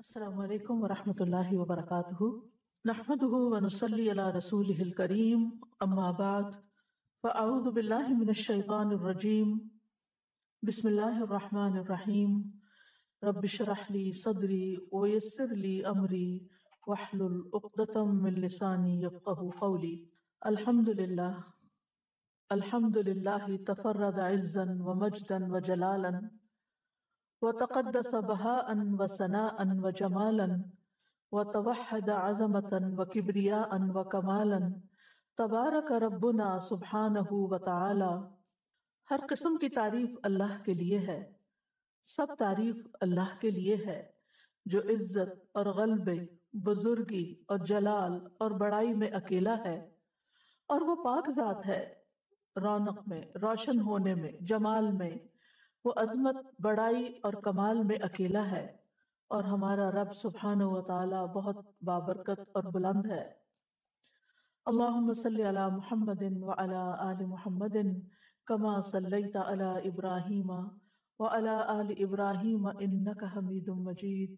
السلام علیکم ورحمۃ اللہ وبرکاتہ نحمده ونصلی علی رسولہ الکریم اما بعد فاعوذ باللہ من الشیطان الرجیم بسم اللہ الرحمن الرحیم رب اشرح لی صدری ویسر لی امری واحلل عقدۃ من لسانی یفقهوا قولی الحمد للہ تفرد عزا ومجدا وجلالا وتقدس بهاء وثناء وجمالا وتوحد عظمة وكبرياء وكمالا تبارک ربنا سبحانہ وتعالی۔ ہر قسم کی تعریف اللہ کے لیے ہے، سب تعریف اللہ کے لیے ہے جو عزت اور غلبے، بزرگی اور جلال اور بڑائی میں اکیلا ہے، اور وہ پاک ذات ہے، رونق میں، روشن ہونے میں، جمال میں، وہ عظمت، بڑائی اور کمال میں اکیلا ہے، اور ہمارا رب سبحانہ و تعالی بہت بابرکت اور بلند ہے۔ اللہم صلی علی محمد وعلی آل محمد کما صلیت علی ابراہیم وعلی آل ابراہیم انک حمید مجید۔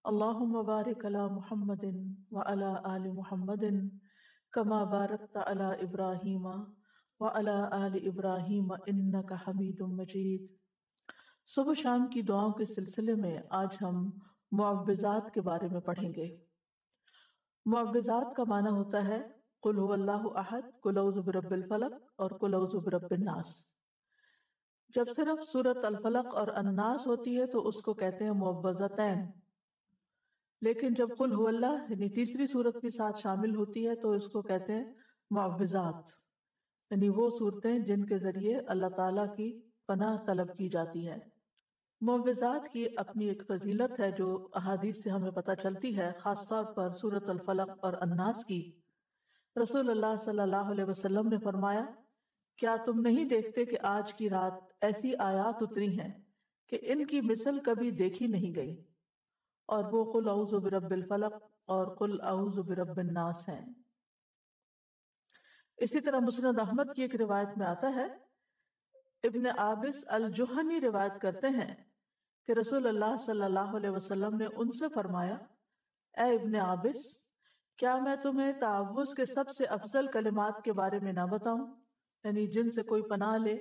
اللہم بارک علی محمد وعلی آل محمد کما بارکت علی ابراہیم وعلی آل ابراہیم انک حمید مجید۔ صبح شام کی دعاؤں کے سلسلے میں آج ہم معوذات کے بارے میں پڑھیں گے۔ معوذات کا معنی ہوتا ہے قل هو اللہ احد، قل اعوذ برب الفلق اور قل اعوذ برب الناس۔ جب صرف سورۃ الفلق اور الناس ہوتی ہے تو اس کو کہتے ہیں معوذتین، لیکن جب قل هو اللہ یعنی تیسری سورت بھی ساتھ شامل ہوتی ہے تو اس کو کہتے ہیں معوذات، یعنی وہ صورتیں جن کے ذریعے اللہ تعالیٰ کی پناہ طلب کی جاتی ہے۔ معوذات کی اپنی ایک فضیلت ہے جو احادیث سے ہمیں پتہ چلتی ہے، خاص طور پر سورۃ الفلق اور الناس کی۔ رسول اللہ صلی اللہ علیہ وسلم نے فرمایا، کیا تم نہیں دیکھتے کہ آج کی رات ایسی آیات اتری ہیں کہ ان کی مثل کبھی دیکھی نہیں گئی، اور وہ قل اعوذ برب الفلق اور قل اعوذ برب الناس ہیں۔ اسی طرح مسند احمد کی ایک روایت میں آتا ہے، ابن عابس الجہنی روایت کرتے ہیں کہ رسول اللہ صلی اللہ علیہ وسلم نے ان سے فرمایا، اے ابن عابس، کیا میں تمہیں تعوذ کے سب سے افضل کلمات کے بارے میں نہ بتاؤں، یعنی جن سے کوئی پناہ لے،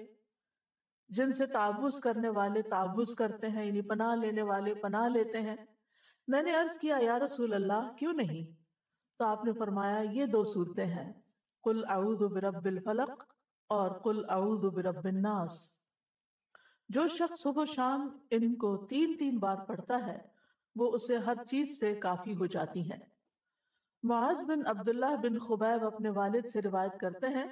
جن سے تعوذ کرنے والے تعوذ کرتے ہیں، یعنی پناہ لینے والے پناہ لیتے ہیں۔ میں نے عرض کیا، یا رسول اللہ کیوں نہیں؟ تو آپ نے فرمایا، یہ دو صورتیں ہیں، قل اعوذ برب الفلق اور قل اعوذ برب الناس۔ جو شخص صبح و شام ان کو 3 بار پڑھتا ہے وہ اسے ہر چیز سے کافی ہو جاتی ہے۔ معاذ بن عبداللہ بن خبیب اپنے والد سے روایت کرتے ہیں،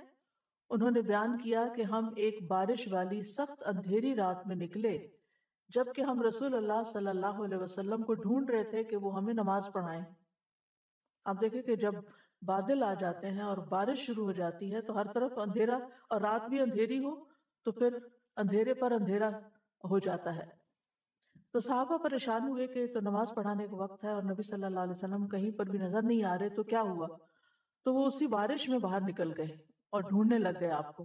انہوں نے بیان کیا کہ ہم ایک بارش والی سخت اندھیری رات میں نکلے، جبکہ ہم رسول اللہ صلی اللہ علیہ وسلم کو ڈھونڈ رہے تھے کہ وہ ہمیں نماز پڑھائیں۔ آپ دیکھیں کہ جب بادل آ جاتے ہیں اور بارش شروع ہو جاتی ہے تو ہر طرف اندھیرا، اور رات بھی اندھیری ہو تو پھر اندھیرے پر اندھیرا ہو جاتا ہے۔ تو صحابہ پریشان ہوئے کہ تو نماز پڑھانے کا وقت ہے اور نبی صلی اللہ علیہ وسلم کہیں پر بھی نظر نہیں آ رہے، تو کیا ہوا؟ تو وہ اسی بارش میں باہر نکل گئے اور ڈھونڈنے لگ گئے آپ کو۔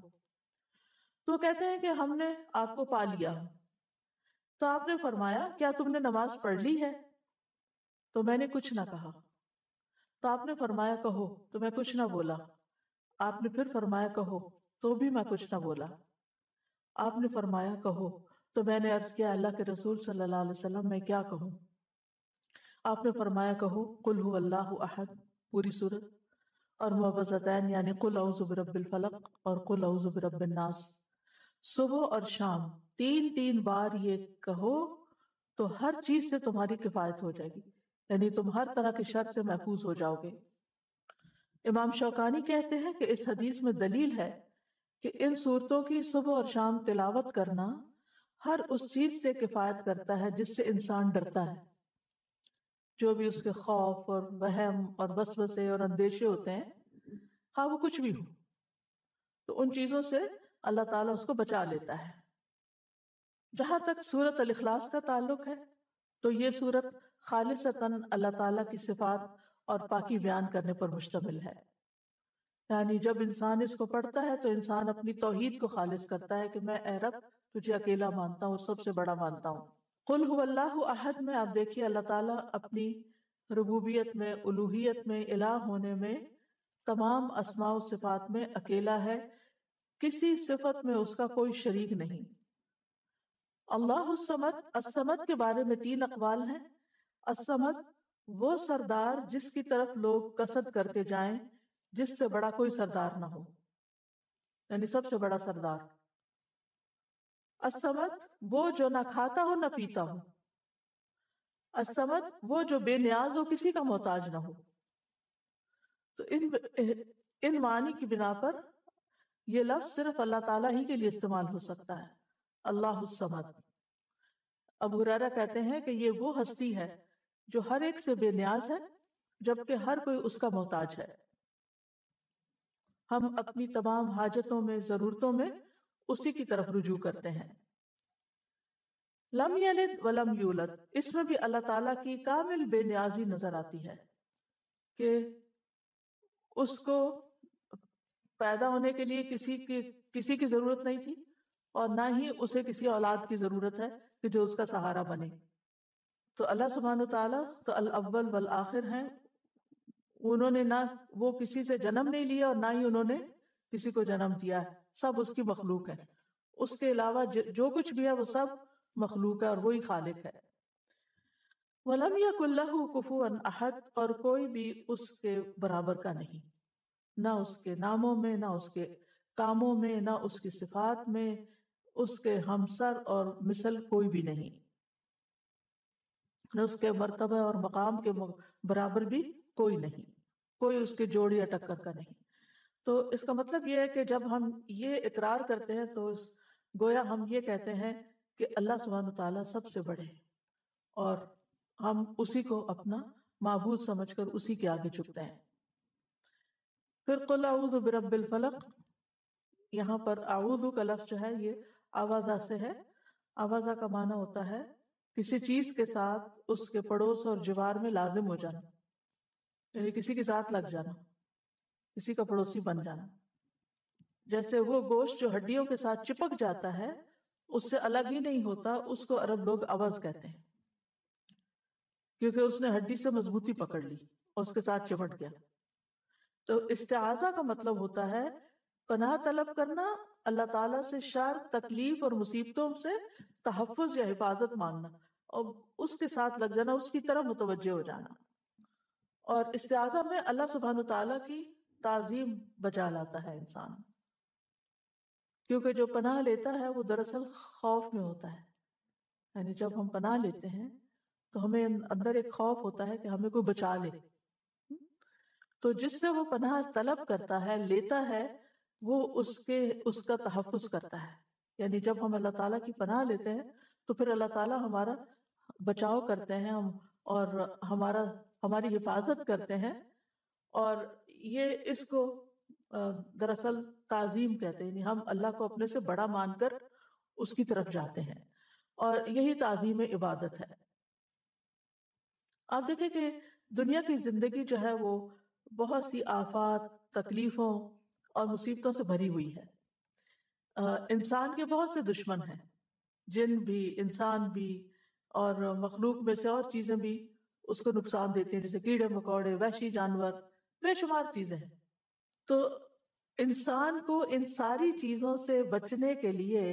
تو کہتے ہیں کہ ہم نے آپ کو پا لیا، تو آپ نے فرمایا، کیا تم نے نماز پڑھ لی ہے؟ تو میں نے کچھ نہ کہا۔ تو آپ نے فرمایا، کہو، تو میں کچھ نہ بولا۔ آپ نے پھر فرمایا، کہو، تو بھی میں کچھ نہ بولا۔ آپ نے فرمایا، کہو، تو میں نے عرض کیا، اللہ کے رسول صلی اللہ علیہ وسلم میں کیا کہوں؟ آپ نے فرمایا، کہو قل هو اللہ احد، پوری سورت، اور معوذتین یعنی قل اعوذ برب الفلق اور قل اعوذ برب الناس۔ صبح اور شام 3 بار یہ کہو تو ہر چیز سے تمہاری کفایت ہو جائے گی، یعنی تم ہر طرح کے شر سے محفوظ ہو جاؤ گے۔ امام شوکانی کہتے ہیں کہ اس حدیث میں دلیل ہے کہ ان صورتوں کی صبح اور شام تلاوت کرنا ہر اس چیز سے کفایت کرتا ہے جس سے انسان ڈرتا ہے، جو بھی اس کے خوف اور وہم اور وسوسے اور اندیشے ہوتے ہیں، خواہ وہ کچھ بھی ہو، تو ان چیزوں سے اللہ تعالیٰ اس کو بچا لیتا ہے۔ جہاں تک سورۃ الاخلاص کا تعلق ہے تو یہ سورت خالصتاً اللہ تعالیٰ کی صفات اور پاکی بیان کرنے پر مشتمل ہے، یعنی جب انسان اس کو پڑھتا ہے تو انسان اپنی توحید کو خالص کرتا ہے کہ میں اے رب تجھے اکیلا مانتا ہوں اور سب سے بڑا مانتا ہوں۔ قل هو اللہ احد میں آپ دیکھیے اللہ تعالیٰ اپنی ربوبیت میں، الوہیت میں، الہ ہونے میں، تمام اسماء و صفات میں اکیلا ہے، کسی صفت میں اس کا کوئی شریک نہیں۔ اللہ الصمد، الصمد کے بارے میں تین اقوال ہیں۔ الصمد وہ سردار جس کی طرف لوگ قصد کر کے جائیں جس سے بڑا کوئی سردار نہ ہو، یعنی سب سے بڑا سردار۔ الصمد وہ جو نہ کھاتا ہو نہ پیتا ہو۔ الصمد وہ جو بے نیاز ہو، کسی کا محتاج نہ ہو۔ تو ان معنی کی بنا پر یہ لفظ صرف اللہ تعالیٰ ہی کے لیے استعمال ہو سکتا ہے، اللہ الصمد۔ ابو ہریرہ کہتے ہیں کہ یہ وہ ہستی ہے جو ہر ایک سے بے نیاز ہے، جبکہ ہر کوئی اس کا محتاج ہے۔ ہم اپنی تمام حاجتوں میں، ضرورتوں میں اسی کی طرف رجوع کرتے ہیں۔ لم یلد ولم یولد، اس میں بھی اللہ تعالیٰ کی کامل بے نیازی نظر آتی ہے کہ اس کو پیدا ہونے کے لیے کسی کی ضرورت نہیں تھی، اور نہ ہی اسے کسی اولاد کی ضرورت ہے کہ جو اس کا سہارا بنے۔ تو اللہ سبحانہ تعالیٰ تو الاول والآخر ہیں، انہوں نے نہ وہ کسی سے جنم نہیں لیا اور نہ ہی انہوں نے کسی کو جنم دیا ہے، سب اس کی مخلوق ہے۔ اس کے علاوہ جو کچھ بھی ہے وہ سب مخلوق ہے اور وہی خالق ہے۔ وَلَمْ يَكُنْ لَهُ كُفُوًا أَحَدٌ، اور کوئی بھی اس کے برابر کا نہیں، نہ اس کے ناموں میں، نہ اس کے کاموں میں، نہ اس کی صفات میں، اس کے ہمسر اور مثل کوئی بھی نہیں، نہ اس کے مرتبہ اور مقام کے برابر بھی کوئی نہیں، کوئی اس کے جوڑ یا ٹکر کا نہیں۔ تو اس کا مطلب یہ ہے کہ جب ہم یہ اقرار کرتے ہیں تو گویا ہم یہ کہتے ہیں کہ اللہ سبحانہ تعالیٰ سب سے بڑے ہیں، اور ہم اسی کو اپنا معبود سمجھ کر اسی کے آگے جھکتے ہیں۔ پھر قل اعوذ برب الفلق، یہاں پر اعوذ کا لفظ جو ہے یہ آوازہ سے ہے۔ آوازہ کا معنی ہوتا ہے کسی چیز کے ساتھ اس کے پڑوس اور جوار میں لازم ہو جانا، یعنی کسی کے ساتھ لگ جانا، کسی کا پڑوسی بن جانا۔ جیسے وہ گوشت جو ہڈیوں کے ساتھ چپک جاتا ہے، اس سے الگ ہی نہیں ہوتا، اس کو عرب لوگ اوز کہتے ہیں، کیونکہ اس نے ہڈی سے مضبوطی پکڑ لی اور اس کے ساتھ چمٹ گیا۔ تو استعاذہ کا مطلب ہوتا ہے پناہ طلب کرنا، اللہ تعالیٰ سے شر، تکلیف اور مصیبتوں سے تحفظ یا حفاظت مانگنا، اور اس کے ساتھ لگ جانا، اس کی طرف متوجہ ہو جانا۔ اور استعاذہ میں اللہ سبحانہ تعالیٰ کی تعظیم بجا لاتا ہے انسان، کیونکہ جو پناہ لیتا ہے وہ دراصل خوف میں ہوتا ہے، یعنی جب ہم پناہ لیتے ہیں تو ہمیں اندر ایک خوف ہوتا ہے کہ ہمیں کوئی بچا لے۔ تو جس سے وہ پناہ طلب کرتا ہے، لیتا ہے، وہ اس کا تحفظ کرتا ہے۔ یعنی جب ہم اللہ تعالیٰ کی پناہ لیتے ہیں تو پھر اللہ تعالیٰ ہمارا بچاؤ کرتے ہیں اور ہماری حفاظت کرتے ہیں، اور یہ اس کو دراصل تعظیم کہتے ہیں، یعنی ہم اللہ کو اپنے سے بڑا مان کر اس کی طرف جاتے ہیں، اور یہی تعظیم عبادت ہے۔ آپ دیکھیں کہ دنیا کی زندگی جو ہے وہ بہت سی آفات، تکلیفوں اور مصیبتوں سے بھری ہوئی ہے۔ انسان کے بہت سے دشمن ہیں، جن بھی، انسان بھی، اور مخلوق میں سے اور چیزیں بھی اس کو نقصان دیتے ہیں، جیسے کیڑے مکوڑے، وحشی جانور، بے شمار چیزیں ہیں۔ تو انسان کو ان ساری چیزوں سے بچنے کے لیے،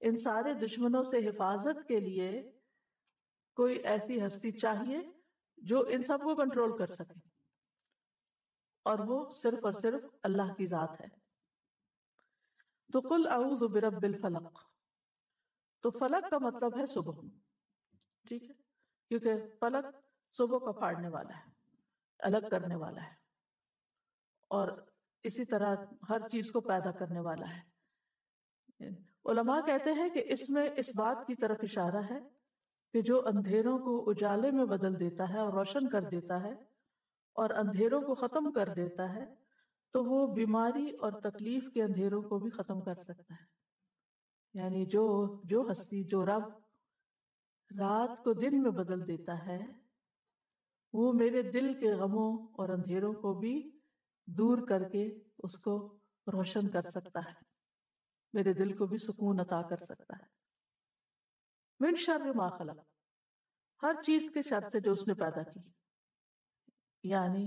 ان سارے دشمنوں سے حفاظت کے لیے کوئی ایسی ہستی چاہیے جو ان سب کو کنٹرول کر سکے، اور وہ صرف اور صرف اللہ کی ذات ہے۔ تو قل اعوذ برب الفلق، تو فلق کا مطلب ہے صبح، ٹھیک ہے، کیونکہ فلق صبح کا پھاڑنے والا ہے، الگ کرنے والا ہے، اور اسی طرح ہر چیز کو پیدا کرنے والا ہے۔ علماء کہتے ہیں کہ اس میں اس بات کی طرف اشارہ ہے کہ جو اندھیروں کو اجالے میں بدل دیتا ہے اور روشن کر دیتا ہے، اور اندھیروں کو ختم کر دیتا ہے، تو وہ بیماری اور تکلیف کے اندھیروں کو بھی ختم کر سکتا ہے۔ یعنی جو ہستی، جو رب رات کو دن میں بدل دیتا ہے، وہ میرے دل کے غموں اور اندھیروں کو بھی دور کر کے اس کو روشن کر سکتا ہے، میرے دل کو بھی سکون عطا کر سکتا ہے۔ من شر ما خلق، ہر چیز کے شر سے جو اس نے پیدا کی، یعنی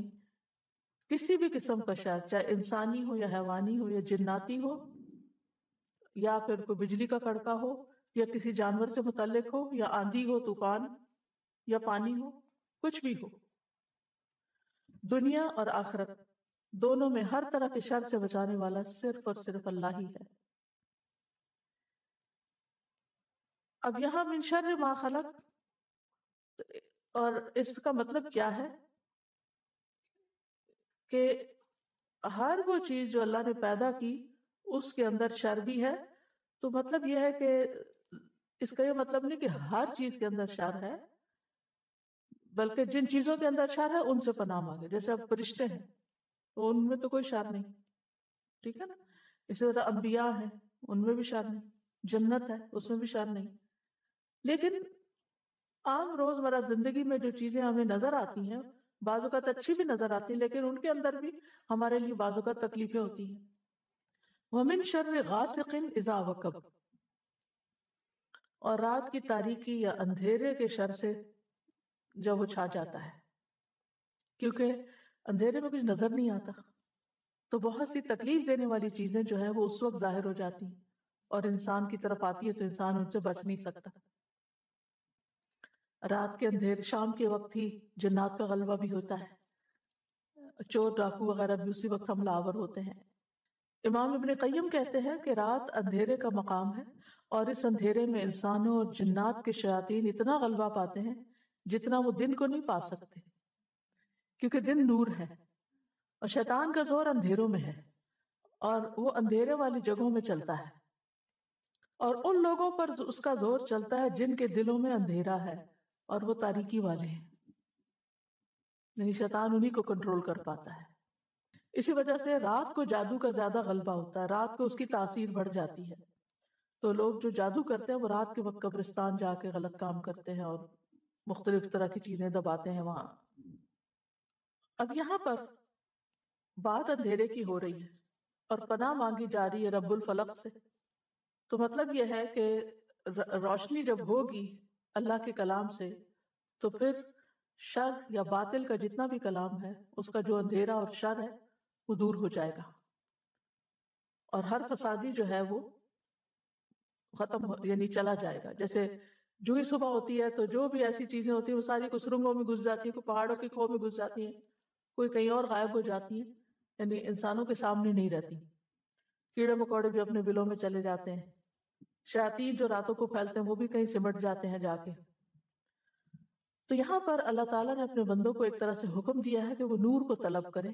کسی بھی قسم کا شر، چاہے انسانی ہو یا حیوانی ہو یا جناتی ہو یا پھر کوئی بجلی کا کڑکا ہو یا کسی جانور سے متعلق ہو یا آندھی ہو، طوفان یا پانی ہو، کچھ بھی ہو، دنیا اور آخرت دونوں میں ہر طرح کے شر سے بچانے والا صرف اور صرف اللہ ہی ہے۔ اب یہاں من شر ما خلق، اور اس کا مطلب کیا ہے کہ ہر وہ چیز جو اللہ نے پیدا کی اس کے اندر شر بھی ہے، تو مطلب یہ ہے کہ اس کا یہ مطلب نہیں کہ ہر چیز کے اندر شر ہے، بلکہ جن چیزوں کے اندر شر ہے ان سے پناہ مانگے۔ جیسے اب فرشتے ہیں تو ان میں تو کوئی شر نہیں، ٹھیک ہے نا، اسی طرح انبیاء ہیں ان میں بھی شر نہیں، جنت ہے اس میں بھی شر نہیں، لیکن عام روزمرہ زندگی میں جو چیزیں ہمیں نظر آتی ہیں بعض اوقات اچھی بھی نظر آتی ہیں، لیکن ان کے اندر بھی ہمارے لیے بعض اوقات تکلیفیں ہوتی ہیں۔ وَمِن شَرِّ غَاسِقٍ إِذَا وَقَبَ، اور رات کی تاریکی یا اندھیرے کے شر سے جب وہ چھا جاتا ہے، کیونکہ اندھیرے میں کچھ نظر نہیں آتا تو بہت سی تکلیف دینے والی چیزیں جو ہیں وہ اس وقت ظاہر ہو جاتی ہیں اور انسان کی طرف آتی ہے تو انسان ان سے بچ نہیں سکتا۔ رات کے اندھیرے، شام کے وقت ہی جنات کا غلبہ بھی ہوتا ہے، چور ڈاکو وغیرہ بھی اسی وقت حملہ آور ہوتے ہیں۔ امام ابن قیم کہتے ہیں کہ رات اندھیرے کا مقام ہے، اور اس اندھیرے میں انسانوں اور جنات کے شیاطین اتنا غلبہ پاتے ہیں جتنا وہ دن کو نہیں پا سکتے، کیونکہ دن نور ہے اور شیطان کا زور اندھیروں میں ہے اور وہ اندھیرے والی جگہوں میں چلتا ہے، اور ان لوگوں پر اس کا زور چلتا ہے جن کے دلوں میں اندھیرا ہے اور وہ تاریکی والے ہیں، یعنی شیطان انہی کو کنٹرول کر پاتا ہے۔ اسی وجہ سے رات کو جادو کا زیادہ غلبہ ہوتا ہے، رات کو اس کی تاثیر بڑھ جاتی ہے، تو لوگ جو جادو کرتے ہیں وہ رات کے وقت قبرستان جا کے غلط کام کرتے ہیں اور مختلف طرح کی چیزیں دباتے ہیں وہاں۔ اب یہاں پر بات اندھیرے کی ہو رہی ہے اور پناہ مانگی جا رہی ہے رب الفلق سے، تو مطلب یہ ہے کہ روشنی جب ہوگی اللہ کے کلام سے تو پھر شر یا باطل کا جتنا بھی کلام ہے اس کا جو اندھیرا اور شر ہے وہ دور ہو جائے گا، اور ہر فسادی جو ہے وہ ختم یعنی چلا جائے گا۔ جیسے جو ہی صبح ہوتی ہے تو جو بھی ایسی چیزیں ہوتی ہیں وہ ساری کوئی سرنگوں میں گھس جاتی ہیں، کوئی پہاڑوں کی کھو میں گھس جاتی ہیں، کوئی کہیں اور غائب ہو جاتی ہیں، یعنی انسانوں کے سامنے نہیں رہتی۔ کیڑے مکوڑے بھی اپنے بلوں میں چلے جاتے ہیں، شیاطین جو راتوں کو پھیلتے ہیں وہ بھی کہیں سمٹ جاتے ہیں جا کے۔ تو یہاں پر اللہ تعالیٰ نے اپنے بندوں کو ایک طرح سے حکم دیا ہے کہ وہ نور کو طلب کریں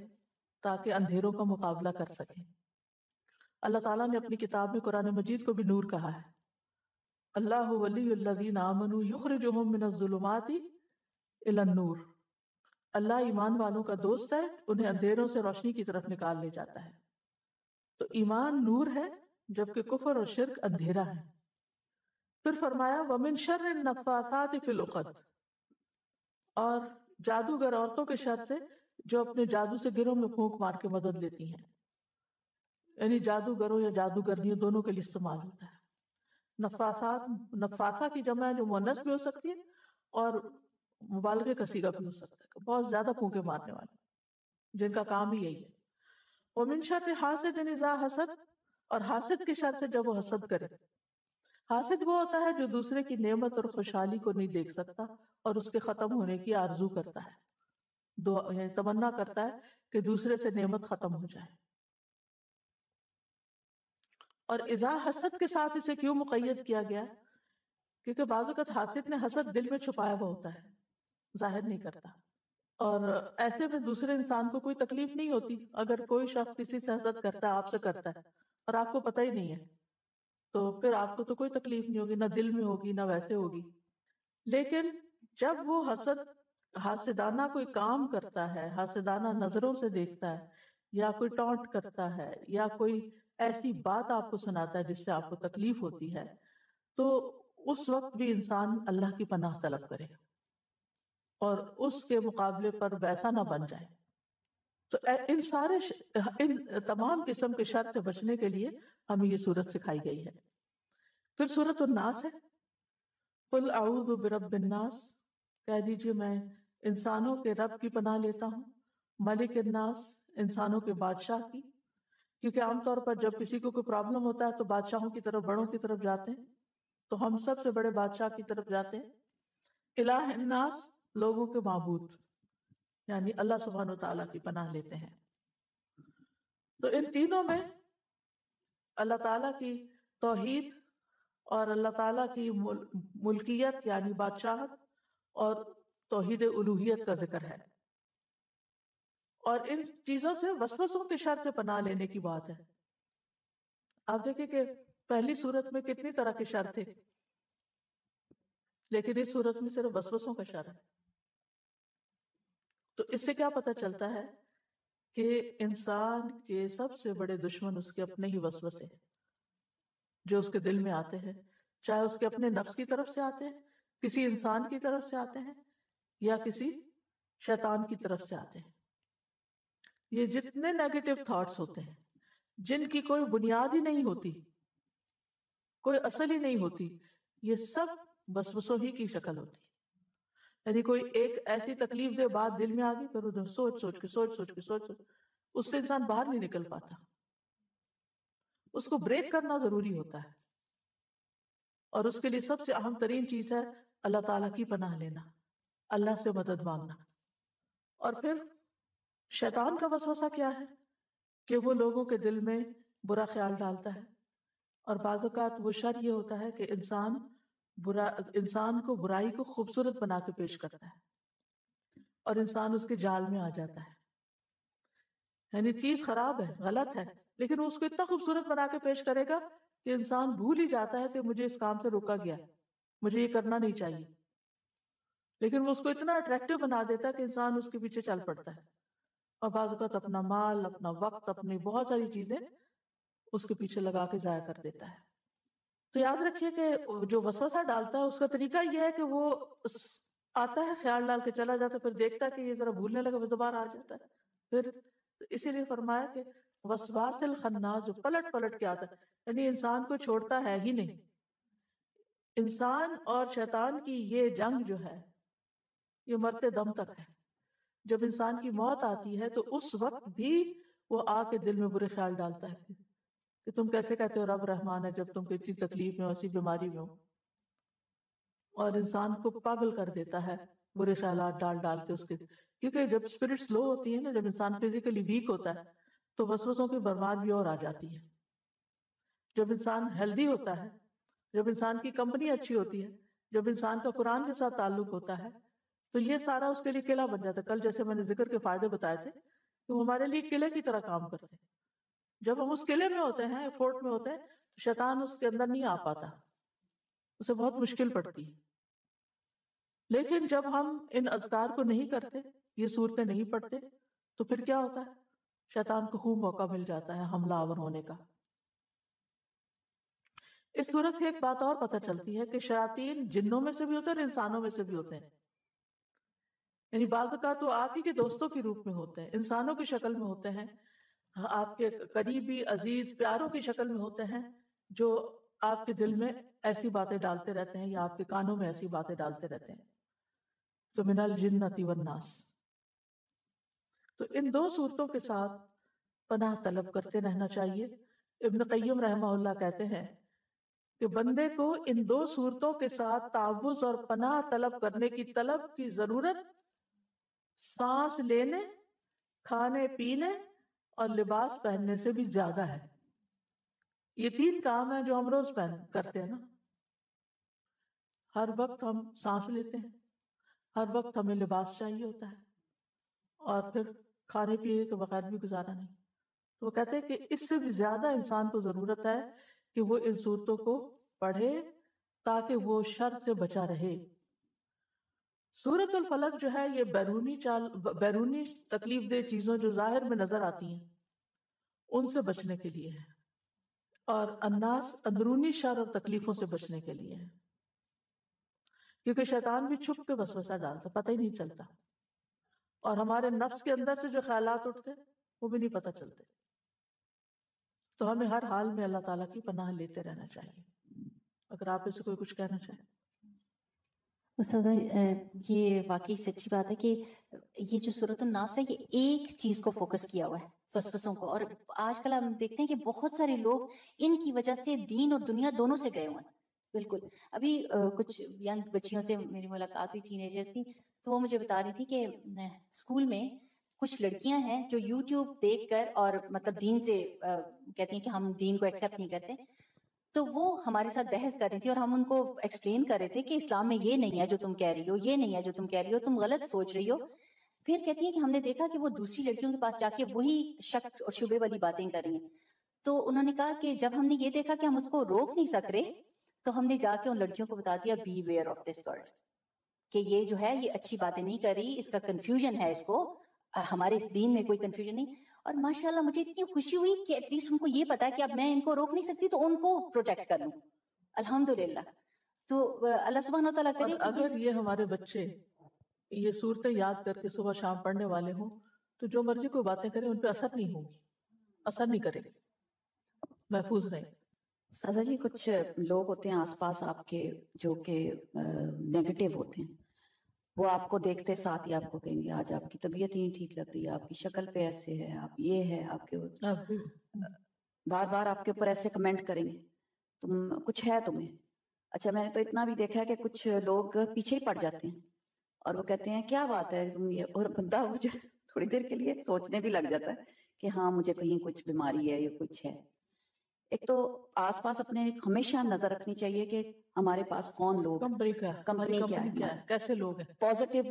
تاکہ اندھیروں کا مقابلہ کر سکیں۔ اللہ تعالیٰ نے اپنی کتاب میں قرآن مجید کو بھی نور کہا ہے، اللہ ولی الذین آمنوا یخرجہم من الظلمات الی النور، اللہ ایمان والوں کا دوست ہے، انہیں اندھیروں سے روشنی کی طرف نکال لے جاتا ہے۔ تو ایمان نور ہے جبکہ کفر اور شرک اندھیرا ہے۔ پھر فرمایا وَمِن شَرِّ النَّفَّاثَاتِ فِي الْعُقَدِ، اور جادوگر عورتوں کے شر سے جو اپنے جادو سے گروہ میں پھونک مار کے مدد لیتی ہیں، یعنی جادوگروں یا جادوگرنیوں دونوں کے لیے استعمال ہوتا ہے۔ نفاثات، نفاثہ کی جمع ہے جو مؤنث بھی ہو سکتی ہے اور مبالغے کا صیغہ بھی ہو سکتا ہے، بہت زیادہ پھونکے مارنے والے جن کا کام ہی یہی ہے۔ وَمِن شَرِّ حَاسِدٍ إِذَا حَسَدَ، اور حاسد کے شر سے جب وہ حسد کرے۔ حاسد وہ ہوتا ہے جو دوسرے کی نعمت اور خوشحالی کو نہیں دیکھ سکتا اور اس کے ختم ہونے کی آرزو کرتا ہے، یعنی تمنا کرتا ہے کہ دوسرے سے نعمت ختم ہو جائے۔ اور اذا حسد کے ساتھ اسے کیوں مقید کیا گیا؟ کیونکہ بعض اوقات حاسد نے حسد دل میں چھپایا ہوا ہوتا ہے، ظاہر نہیں کرتا، اور ایسے میں دوسرے انسان کو کوئی تکلیف نہیں ہوتی۔ اگر کوئی شخص کسی سے حسد کرتا ہے، آپ سے کرتا ہے اور آپ کو پتہ ہی نہیں ہے تو پھر آپ کو تو کوئی تکلیف نہیں ہوگی، نہ دل میں ہوگی نہ ویسے ہوگی۔ لیکن جب وہ حسد حاسدانہ کوئی کام کرتا ہے، حاسدانہ نظروں سے دیکھتا ہے، یا کوئی ٹونٹ کرتا ہے، یا کوئی ایسی بات آپ کو سناتا ہے جس سے آپ کو تکلیف ہوتی ہے، تو اس وقت بھی انسان اللہ کی پناہ طلب کرے اور اس کے مقابلے پر ویسا نہ بن جائے۔ تو ان تمام قسم کے شر سے بچنے کے لیے ہمیں یہ سورت سکھائی گئی ہے۔ پھر سورت الناس ہے، قل اعوذ برب الناس، کہہ دیجیے میں انسانوں کے رب کی پناہ لیتا ہوں، ملک الناس، انسانوں کے بادشاہ کی، کیونکہ عام طور پر جب کسی کو کوئی پرابلم ہوتا ہے تو بادشاہوں کی طرف، بڑوں کی طرف جاتے ہیں، تو ہم سب سے بڑے بادشاہ کی طرف جاتے ہیں۔ الہ الناس، لوگوں کے معبود، یعنی اللہ سبحانہ و تعالیٰ کی پناہ لیتے ہیں۔ تو ان تینوں میں اللہ تعالیٰ کی توحید اور اللہ تعالیٰ کی ملکیت یعنی بادشاہت اور توحید الوہیت کا ذکر ہے، اور ان چیزوں سے وسوسوں کے شر سے پناہ لینے کی بات ہے۔ آپ دیکھیں کہ پہلی صورت میں کتنی طرح کے شر تھے، لیکن اس صورت میں صرف وسوسوں کا شر ہے۔ تو اس سے کیا پتہ چلتا ہے کہ انسان کے سب سے بڑے دشمن اس کے اپنے ہی وسوسے ہیں، جو اس کے دل میں آتے ہیں، چاہے اس کے اپنے نفس کی طرف سے آتے ہیں، کسی انسان کی طرف سے آتے ہیں، یا کسی شیطان کی طرف سے آتے ہیں۔ یہ جتنے نیگیٹو تھاٹس ہوتے ہیں جن کی کوئی بنیاد ہی نہیں ہوتی، کوئی اصل ہی نہیں ہوتی، یہ سب وسوسوں ہی کی شکل ہوتی ہے۔ یعنی کوئی ایک ایسی تکلیف دہ بات دل میں آ گئی، پھر ادھر سوچ سوچ کے اس سے انسان باہر نہیں نکل پاتا۔ اس کو بریک کرنا ضروری ہوتا ہے، اور اس کے لیے سب سے اہم ترین چیز ہے اللہ تعالیٰ کی پناہ لینا، اللہ سے مدد مانگنا۔ اور پھر شیطان کا وسوسہ کیا ہے کہ وہ لوگوں کے دل میں برا خیال ڈالتا ہے، اور بعض اوقات وہ شر یہ ہوتا ہے کہ انسان کو برائی کو خوبصورت بنا کے پیش کرتا ہے، اور انسان اس کے جال میں آ جاتا ہے۔ یعنی چیز خراب ہے، غلط ہے، لیکن وہ اس کو اتنا خوبصورت بنا کے پیش کرے گا کہ انسان بھول ہی جاتا ہے کہ مجھے اس کام سے روکا گیا، مجھے یہ کرنا نہیں چاہیے، لیکن وہ اس کو اتنا اٹریکٹیو بنا دیتا ہے کہ انسان اس کے پیچھے چل پڑتا ہے، اور بعض اوقات اپنا مال، اپنا وقت، اپنی بہت ساری چیزیں اس کے پیچھے لگا کے ضائع کر دیتا ہے۔ تو یاد رکھیے کہ جو وسوسہ ڈالتا ہے اس کا طریقہ یہ ہے کہ وہ آتا ہے، خیال ڈال کے چلا جاتا ہے، پھر دیکھتا ہے کہ یہ ذرا بھولنے لگا، پھر دوبارہ آ جاتا ہے، پھر اسی لیے فرمایا کہ وسواس الخناس، جو پلٹ پلٹ کے آتا ہے، یعنی انسان کو چھوڑتا ہے ہی نہیں۔ انسان اور شیطان کی یہ جنگ جو ہے یہ مرتے دم تک ہے۔ جب انسان کی موت آتی ہے تو اس وقت بھی وہ آ کے دل میں برے خیال ڈالتا ہے کہ تم کیسے کہتے ہو رب رحمان ہے جب تم کو اتنی تکلیف میں ہو، ایسی بیماری میں ہو، اور انسان کو پاگل کر دیتا ہے برے خیالات ڈال ڈال کے اس کے، کیونکہ جب اسپرٹ سلو ہوتی ہے نا، جب انسان فزیکلی ویک ہوتا ہے تو وسوسوں کی برباد بھی اور آ جاتی ہے۔ جب انسان ہیلدی ہوتا ہے، جب انسان کی کمپنی اچھی ہوتی ہے، جب انسان کا قرآن کے ساتھ تعلق ہوتا ہے، تو یہ سارا اس کے لیے قلعہ بن جاتا ہے۔ کل جیسے میں نے ذکر کے فائدے بتائے تھے کہ وہ ہمارے لیے قلعے کی طرح کام کرتے ہیں۔ جب ہم اس قلعے میں ہوتے ہیں، فورٹ میں ہوتے ہیں، تو شیطان اس کے اندر نہیں آ پاتا، اسے بہت مشکل پڑتی ہے۔ لیکن جب ہم ان اذکار کو نہیں کرتے، یہ صورتیں نہیں پڑھتے، تو پھر کیا ہوتا ہے؟ شیطان کو خوب موقع مل جاتا ہے حملہ آور ہونے کا۔ اس صورت سے ایک بات اور پتہ چلتی ہے کہ شیاطین جنوں میں سے بھی ہوتے ہیں اور انسانوں میں سے بھی ہوتے ہیں۔ یعنی بعض اوقات تو آپ ہی کے دوستوں کے روپ میں ہوتے ہیں، انسانوں کی شکل میں ہوتے ہیں، آپ کے قریبی عزیز پیاروں کی شکل میں ہوتے ہیں، جو آپ کے دل میں ایسی باتیں ڈالتے رہتے ہیں یا آپ کے کانوں میں ایسی باتیں ڈالتے رہتے ہیں۔ تو من الجنۃ والناس، تو ان دو صورتوں کے ساتھ پناہ طلب کرتے رہنا چاہیے۔ ابن قیم رحمہ اللہ کہتے ہیں کہ بندے کو ان دو صورتوں کے ساتھ تعوذ اور پناہ طلب کرنے کی طلب کی ضرورت سانس لینے، کھانے پینے اور لباس پہننے سے بھی زیادہ ہے۔ یہ تین کام ہیں جو ہم روز کرتے ہیں نا، ہر وقت ہم سانس لیتے ہیں، ہر وقت ہمیں لباس چاہیے ہوتا ہے، اور پھر کھانے پینے کے بغیر بھی گزارا نہیں۔ تو وہ کہتے ہیں کہ اس سے بھی زیادہ انسان کو ضرورت ہے کہ وہ ان صورتوں کو پڑھے تاکہ وہ شر سے بچا رہے۔ سورۃ الفلق جو ہے یہ بیرونی تکلیف دہ چیزوں جو ظاہر میں نظر آتی ہیں ان سے بچنے کے لیے ہے، اور الناس اندرونی شر اور تکلیفوں سے بچنے کے لیے ہے، کیونکہ شیطان بھی چھپ کے وسوسہ ڈالتا، پتہ ہی نہیں چلتا، اور ہمارے نفس کے اندر سے جو خیالات اٹھتے وہ بھی نہیں پتہ چلتے۔ تو ہمیں ہر حال میں اللہ تعالیٰ کی پناہ لیتے رہنا چاہیے۔ اگر آپ اس سے کوئی کچھ کہنا چاہیں۔ استاد یہ واقعی سچی بات ہے کہ یہ جو سورۃ الناس ہے یہ ایک چیز کو فوکس کیا ہوا ہے، وسوسوں کو، اور آج کل ہم دیکھتے ہیں کہ بہت سارے لوگ ان کی وجہ سے دین اور دنیا دونوں سے گئے ہوئے ہیں. بالکل. ابھی کچھ ینگ بچیوں سے میری ملاقات ہوئی، ٹین ایجرز تھی، تو وہ مجھے بتا رہی تھی کہ اسکول میں کچھ لڑکیاں ہیں جو یوٹیوب دیکھ کر اور مطلب دین سے کہتی ہیں کہ ہم دین کو ایکسیپٹ نہیں کرتے، تو وہ ہمارے ساتھ بحث کر رہی تھی اور ہم ان کو ایکسپلین کر رہے تھے کہ اسلام میں یہ نہیں ہے جو تم کہہ رہی ہو، یہ نہیں ہے جو تم کہہ رہی ہو، تم غلط سوچ رہی ہو. پھر کہتی ہیں کہ ہم نے دیکھا کہ وہ دوسری لڑکیوں کے پاس جا کے وہی شک اور شبے والی باتیں کر رہی ہیں. تو انہوں نے کہا کہ جب ہم نے یہ دیکھا کہ ہم اس کو روک نہیں سک رہے، تو ہم نے جا کے ان لڑکیوں کو بتا دیا beware of this world, کہ یہ جو ہے یہ اچھی باتیں نہیں کر رہی، اس کا کنفیوژن ہے، اس کو ہمارے اس دین میں کوئی کنفیوژن نہیں. اور ماشاءاللہ مجھے اتنی خوشی ہوئی کہ ایٹ لیسٹ ان کو یہ پتا ہے کہ اب میں ان کو روک نہیں سکتی تو ان کو پروٹیکٹ کر لوں. الحمدللہ. تو اللہ سبحانہ وتعالیٰ اور کرے کہ اگر یہ ہمارے بچے یہ صورتیں یاد کر کے صبح شام پڑھنے والے ہوں تو جو مرضی کوئی باتیں کریں ان پہ اثر نہیں ہوگی، اثر نہیں کرے گی، محفوظ رہیں. سازا جی کچھ لوگ ہوتے ہیں آس پاس آپ کے جو کہ نیگیٹو ہوتے ہیں، وہ آپ کو دیکھتے ساتھ ہی آپ کو کہیں گے آج آپ کی طبیعت نہیں ٹھیک لگ رہی ہے، آپ کی شکل پہ ایسے ہے، آپ یہ ہے، آپ کے بار بار آپ کے اوپر ایسے کمنٹ کریں گے تم کچھ ہے تمہیں. اچھا میں نے تو اتنا بھی دیکھا ہے کہ کچھ لوگ پیچھے ہی پڑ جاتے ہیں اور وہ کہتے ہیں کیا بات ہے تم یہ، اور بندہ وہ جو تھوڑی دیر کے لیے سوچنے بھی لگ جاتا ہے کہ ہاں مجھے کہیں کچھ بیماری ہے یا کچھ ہے. ایک تو آس پاس اپنے ہمیشہ نظر رکھنی چاہیے کہ ہمارے پاس کون لوگ کمپنی کمپنی کیا ہے، کیسے لوگ ہیں. پازیٹیو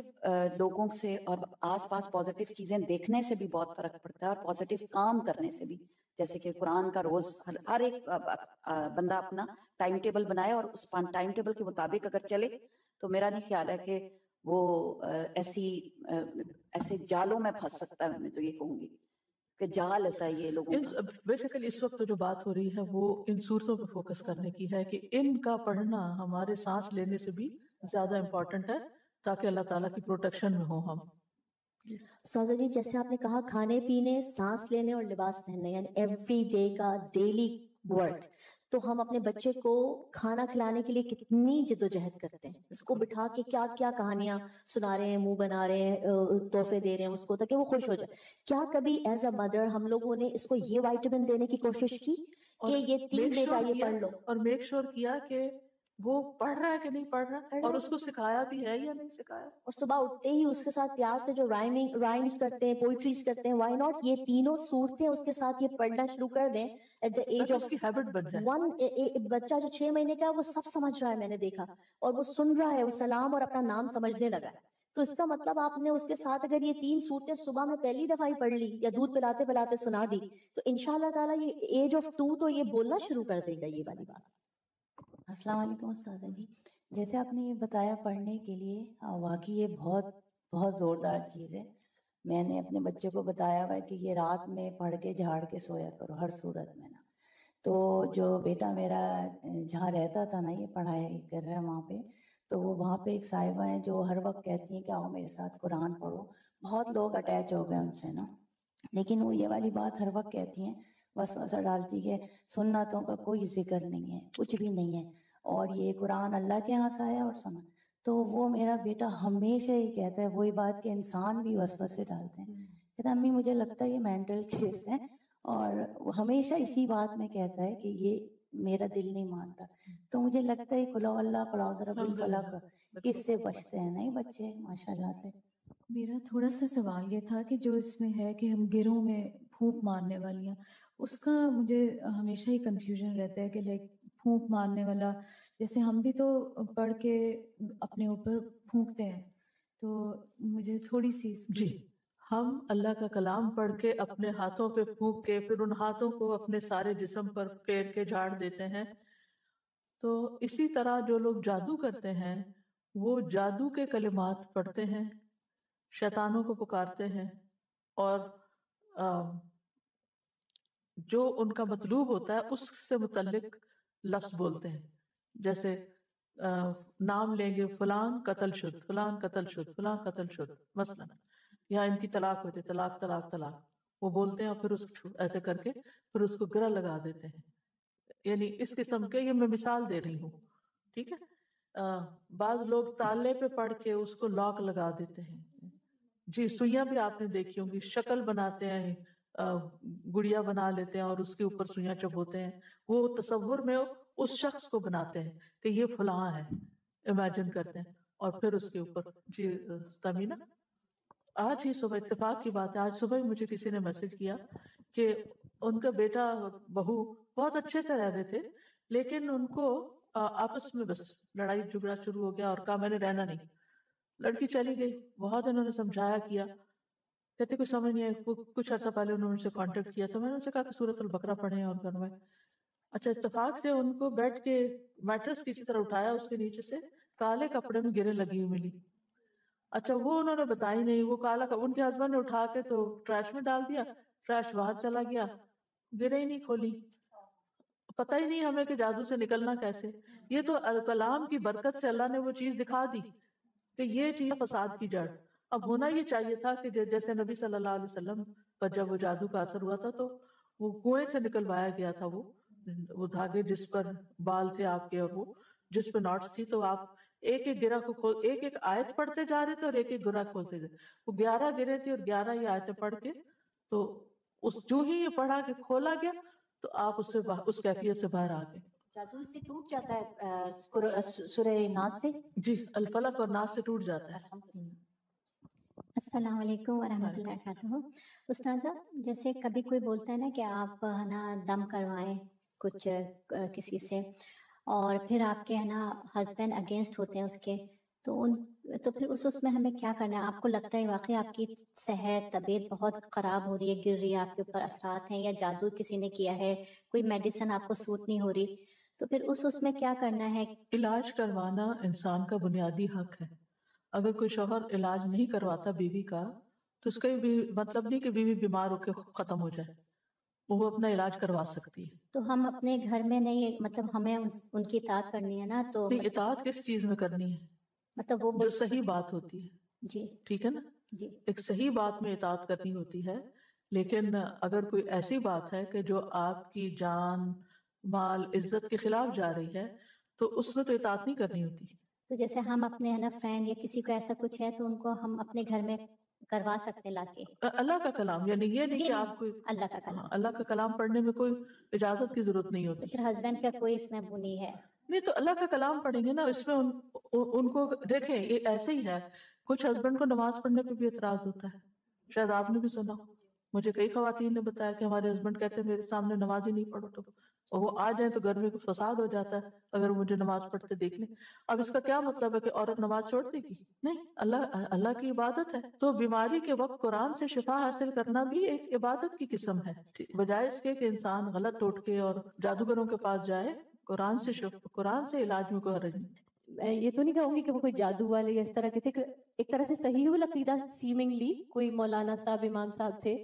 لوگوں سے اور آس پاس پازیٹیو چیزیں دیکھنے سے بھی بہت فرق پڑتا ہے، اور پازیٹیو کام کرنے سے بھی. جیسے کہ قرآن کا روز ہر ایک بندہ اپنا ٹائم ٹیبل بنائے اور اس ٹائم ٹیبل کے مطابق اگر چلے تو میرا نہیں خیال ہے کہ وہ ایسے جالوں میں پھنس سکتا ہے. میں تو یہ کہوں گی کہ جال ہوتا ہے یہ لوگوں کا. بیسیکلی اس وقت جو بات ہو رہی ہے وہ ان صورتوں پہ فوکس کرنے کی ہے کہ ان کا پڑھنا ہمارے سانس لینے سے بھی زیادہ امپورٹنٹ ہے تاکہ اللہ تعالیٰ کی پروٹیکشن میں ہوں ہم. سودا جی جیسے آپ نے کہا کھانے پینے، سانس لینے اور لباس پہننے، یعنی ایوری ڈے کا ڈیلی ورک، تو ہم اپنے بچے کو کھانا کھلانے کے لیے کتنی جدوجہد کرتے ہیں، اس کو بٹھا کے کیا کیا کہانیاں سنا رہے ہیں، منہ بنا رہے ہیں، تحفے دے رہے ہیں اس کو تاکہ وہ خوش ہو جائے. کیا کبھی ایز اے مدر ہم لوگوں نے اس کو یہ وائٹامن دینے کی کوشش کی کہ یہ 3 منٹ آئیے پڑھ لو، اور میک شور کیا کہ وہ پڑھ رہا ہے کہ نہیں پڑھ رہا، اور اس کو سکھایا بھی ہے یا نہیں سکھایا، اور صبح اٹھتے ہی اس کے ساتھ پیار سے جو رائمز کرتے ہیں، پوئٹریز کرتے ہیں، وائی ناٹ یہ تینوں صورتیں اس کے ساتھ یہ پڑھنا شروع کر دیں at the age of habit بن جائے. بچہ جو 6 مہینے کا ہے وہ سب سمجھ رہا ہے، میں نے دیکھا، اور وہ سن رہا ہے، وہ سلام اور اپنا نام سمجھنے لگا ہے. تو اس کا مطلب آپ نے اس کے ساتھ اگر یہ 3 صورتیں صبح میں پہلی دفعہ ہی پڑھ لی یا دودھ پلاتے پلاتے سنا دی تو انشاءاللہ تعالیٰ یہ ایج آف 2 تو یہ بولنا شروع کر دے گا یہ والی بات. السلام علیکم استاذہ جی. جیسے آپ نے یہ بتایا پڑھنے کے لیے، واقعی یہ بہت بہت زوردار چیز ہے. میں نے اپنے بچے کو بتایا ہوا ہے کہ یہ رات میں پڑھ کے جھاڑ کے سویا کرو ہر صورت میں نا. تو جو بیٹا میرا جہاں رہتا تھا نا یہ پڑھائی کر رہا ہے وہاں پہ، تو وہ وہاں پہ ایک صاحبہ ہیں جو ہر وقت کہتی ہیں کہ آؤ میرے ساتھ قرآن پڑھو. بہت لوگ اٹیچ ہو گئے ان سے نا، لیکن وہ یہ والی بات ہر وقت کہتی ہیں، وسوسہ ڈالتی کہ سنتوں کا کوئی ذکر نہیں ہے، کچھ بھی نہیں ہے، اور یہ قرآن اللہ کے یہاں سے آیا اور سنا. تو وہ میرا بیٹا ہمیشہ ہی کہتا ہے وہی بات کہ انسان بھی وسوسے ڈالتے ہیں. کہتا امی مجھے لگتا ہے یہ مینٹل کیس ہے، اور وہ ہمیشہ اسی بات میں کہتا ہے کہ یہ میرا دل نہیں مانتا. تو مجھے لگتا ہے قل اللہ قل اعوذ برب الفلق اس سے بچتے ہیں نہیں بچے ماشاءاللہ سے. میرا تھوڑا سا سوال یہ تھا کہ جو اس میں ہے کہ ہم گروہ میں پھونک مارنے والیاں، اس کا مجھے ہمیشہ ہی کنفیوژن رہتا ہے کہ لائک پھونک مارنے والا، جیسے ہم بھی تو پڑھ کے اپنے اوپر پھونکتے ہیں، تو مجھے تھوڑی سی جی ہم اللہ کا کلام پڑھ کے اپنے ہاتھوں پہ پھونک کے پھر ان ہاتھوں کو اپنے سارے جسم پر پھیر کے جھاڑ دیتے ہیں. تو اسی طرح جو لوگ جادو کرتے ہیں وہ جادو کے کلمات پڑھتے ہیں، شیطانوں کو پکارتے ہیں، اور جو ان کا مطلوب ہوتا ہے اس سے متعلق لفظ بولتے ہیں. جیسے نام لیں گے فلان قتل شد، فلان قتل شد، فلان قتل شد مثلا، یا ان کی طلاق ہو جائے، طلاق طلاق طلاق، وہ بولتے ہیں اور پھر اس ایسے کر کے پھر اس کو گرہ لگا دیتے ہیں. یعنی اس قسم کے، یہ میں مثال دے رہی ہوں، ٹھیک ہے. بعض لوگ تالے پہ پڑھ کے اس کو لاک لگا دیتے ہیں. جی سوئیاں بھی آپ نے دیکھی ہوں گی، شکل بناتے ہیں، گڑیا بنا لیتے ہیں اور اس کے اوپر سوئیاں چبوتے ہیں. وہ تصور میں اس شخص کو بناتے ہیں کہ یہ فلاں ہے، امیجن کرتے ہیں اور پھر اس کے اوپر. جی تمینہ، آج ہی صبح اتفاق کی بات ہے، آج صبح ہی مجھے کسی نے میسج کیا کہ ان کا بیٹا بہو بہت اچھے سے رہ رہے تھے، لیکن ان کو آپس میں بس لڑائی جھگڑا شروع ہو گیا اور کہا میں نے رہنا نہیں. لڑکی چلی گئی، بہت انہوں نے سمجھایا کیا، کہتے کوئی سمجھ نہیں آئی. کچھ عرصہ پہلے انہوں نے ان سے کانٹیکٹ کیا تو میں نے ان سے کہا کہ سورۃ البقرہ پڑھیں اور گھر. اچھا اتفاق سے ان کو بیڈ کے میٹرس کسی طرح اٹھایا، اس کے نیچے سے کالے کپڑے میں گرے لگی ہوئی ملی. اچھا وہ انہوں نے بتائی نہیں، وہ کالا ان کے ہسبینڈ نے اٹھا کے تو ٹریش میں ڈال دیا، ٹریش باہر چلا گیا، گرے ہی نہیں کھولی. پتہ ہی نہیں ہمیں کہ جادو سے نکلنا کیسے. یہ تو کلام کی برکت سے اللہ نے وہ چیز دکھا دی کہ یہ چیز فساد کی جڑ. اب ہونا یہ چاہیے تھا کہ جیسے نبی صلی اللہ علیہ وسلم پر جب وہ جادو کا اثر ہوا تھا تو وہ کنویں سے نکلوایا گیا تھا، وہ دھاگے جس پر بال تھے آپ کے اور وہ جس پہ ناٹس تھی، تو آپ ایک ایک گرہ کو ایک ایک آیت پڑھتے جا رہے تھے اور ایک ایک گرہ کھولتے جا رہے. وہ 11 گرے تھے اور 11 ہی آیتیں پڑھ کے تو اس جو ہی یہ پڑھا کہ کھولا گیا تو آپ اس کیفیت سے باہر آ گئے. جادو سے ٹوٹ جاتا ہے سورہ ناس سے؟ جی الفلق اور ناس سے ٹوٹ جاتا ہے. السلام علیکم ورحمۃ اللہ وبرکاتہ. استاذہ جیسے کبھی کوئی بولتا ہے نا کہ آپ ہے نا دم کروائیں کچھ کسی سے، اور پھر آپ کے ہے نا ہسبینڈ اگینسٹ ہوتے ہیں اس کے، تو پھر اس میں ہمیں کیا کرنا ہے؟ آپ کو لگتا ہے واقعی آپ کی صحت طبیعت بہت خراب ہو رہی ہے، گر رہی ہے، آپ کے اوپر اثرات ہیں یا جادو کسی نے کیا ہے، کوئی میڈیسن آپ کو سوٹ نہیں ہو رہی، تو پھر اس میں کیا کرنا ہے؟ علاج کروانا انسان کا بنیادی حق ہے. اگر کوئی شوہر علاج نہیں کرواتا بیوی کا تو اس کا بھی مطلب نہیں کہ بیوی بیمار ہو کے ختم ہو جائے، وہ اپنا علاج کروا سکتی ہے. تو ہم اپنے گھر میں نہیں، مطلب ہمیں ان کی اطاعت کرنی ہے نا، تو اطاعت کس چیز میں کرنی ہے؟ مطلب وہ جو صحیح بات ہوتی ہے. جی ٹھیک ہے نا، جی ایک صحیح بات میں اطاعت کرنی ہوتی ہے. لیکن اگر کوئی ایسی بات ہے کہ جو آپ کی جان مال عزت کے خلاف جا رہی ہے تو اس میں تو اطاعت نہیں کرنی ہوتی. تو جیسے ہم اپنے ہے نا فرینڈ یا کسی کو ایسا کچھ ہے تو ان کو ہم اپنے گھر میں کروا سکتے لا کے؟ اللہ کا کلام، یعنی یہ نہیں جی کہ آپ کو اللہ کا کلام، اللہ کا کلام پڑھنے میں کوئی اجازت کی ضرورت نہیں ہوتی. پھر ہسبینڈ کا کوئی اس میں وہ نہیں ہے؟ نہیں تو اللہ کا کلام پڑھیں گے نا، اس میں ان کو دیکھیں یہ ایسے ہی ہے. کچھ ہسبینڈ کو نماز پڑھنے پہ بھی اعتراض ہوتا ہے، شاید آپ نے بھی سنا. مجھے کئی خواتین نے بتایا کہ ہمارے ہسبینڈ کہتے ہیں میرے سامنے نماز ہی نہیں پڑھو، تو وہ آ جائیں تو گھر میں کچھ فساد ہو جاتا ہے اگر مجھے نماز پڑھتے دیکھ لیں. اب اس کا کیا مطلب ہے کہ عورت نماز چھوڑ دے گی؟ نہیں، اللہ کی عبادت ہے. تو بیماری کے وقت قرآن سے شفا حاصل کرنا بھی ایک عبادت کی قسم ہے، بجائے اس کے کہ انسان غلط ٹوٹکے اور جادوگروں کے پاس جائے. قرآن سے علاج میں کوئی حرج نہیں. میں یہ تو نہیں کہوں گی کہ وہ کوئی جادو والے یا اس طرح کے تھے، کہ ایک طرح سے صحیح العقیدہ سیمنگلی کوئی مولانا صاحب امام صاحب تھے.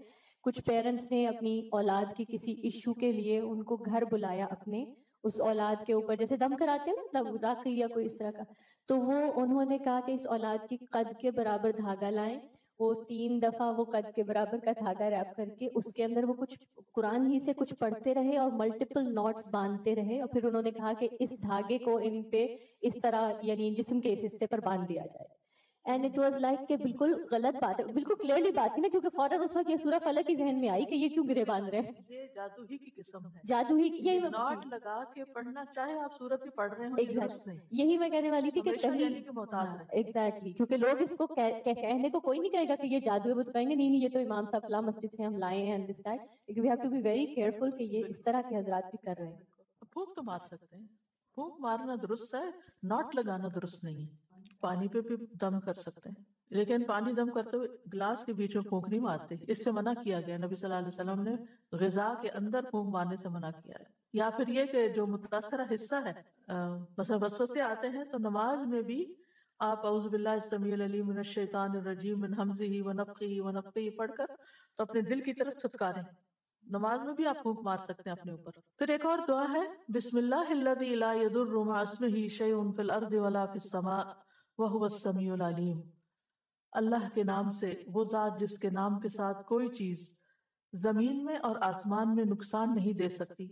کچھ پیرنٹس نے اپنی اولاد کی کسی ایشو کے لیے ان کو گھر بلایا اپنے، اس اولاد کے اوپر جیسے دم کراتے ہیں نا راقی یا کوئی اس طرح کا، تو وہ انہوں نے کہا کہ اس اولاد کی قد کے برابر دھاگا لائیں. وہ 3 دفعہ وہ قد کے برابر کا دھاگا ریپ کر کے اس کے اندر وہ کچھ قرآن ہی سے کچھ پڑھتے رہے اور ملٹیپل نوٹس باندھتے رہے، اور پھر انہوں نے کہا کہ اس دھاگے کو ان پہ اس طرح یعنی جسم کے اس حصے پر باندھ دیا جائے. اینڈ اٹ واز لائک کہ بالکل غلط بات ہے، بالکل کلیئرلی بات تھی نا، کیونکہ فوراً اس وقت یہ سورہ فلق کی ذہن میں آئی کہ یہ کیوں گرے باندھ رہے ہیں. یہ جادو ہی کی قسم ہے. جادو ہی یہ ناٹ لگا کے پڑھنا، چاہے آپ سورت ہی پڑھ رہے ہوں، یہ درست نہیں. یہی میں کہنے والی تھی کہ ہمیشہ کہیں یعنی کہ محتاط رہیں. ایگزیکٹلی، کیونکہ لوگ اس کو کہنے کو کوئی نہیں کہے گا کہ یہ جادو ہے، وہ تو کہیں گے نہیں نہیں یہ تو امام صاحب فلاں مسجد سے ہم لائے ہیں دس دیٹ. لیکن we have to be very careful کہ یہ اس طرح کے حضرات بھی کر رہے ہیں. پھونک تو مار سکتے ہیں، پھونک مارنا درست ہے، ناٹ لگانا درست نہیں ہے. پانی پہ بھی دم کر سکتے ہیں، لیکن پانی دم کرتے ہوئے گلاس کے بیچ میں پھونک نہیں مارتے، اس سے منع کیا گیا. نبی صلی اللہ علیہ وسلم نے غذا کے اندر پھونک مارنے سے منع کیا ہے. یا پھر یہ کہ جو متاثرہ حصہ ہے، مثلا وسوسے آتے ہیں تو نماز میں بھی آپ اعوذ باللہ السمیع العلیم من الشیطان الرجیم من ہمزہ ونفخہ ونفثہ پڑھ کر تو اپنے دل کی طرف چھٹکاریں. نماز میں بھی آپ پھونک مار سکتے ہیں اپنے اوپر. پھر ایک اور دعا ہے، بسم اللہ الذی لا یضر مع اسمہ شیء فی الارض ولا فی السماء وهو السمیع العلیم. اللہ کے نام سے، وہ ذات جس کے نام کے ساتھ کوئی چیز زمین میں اور آسمان میں نقصان نہیں دے سکتی،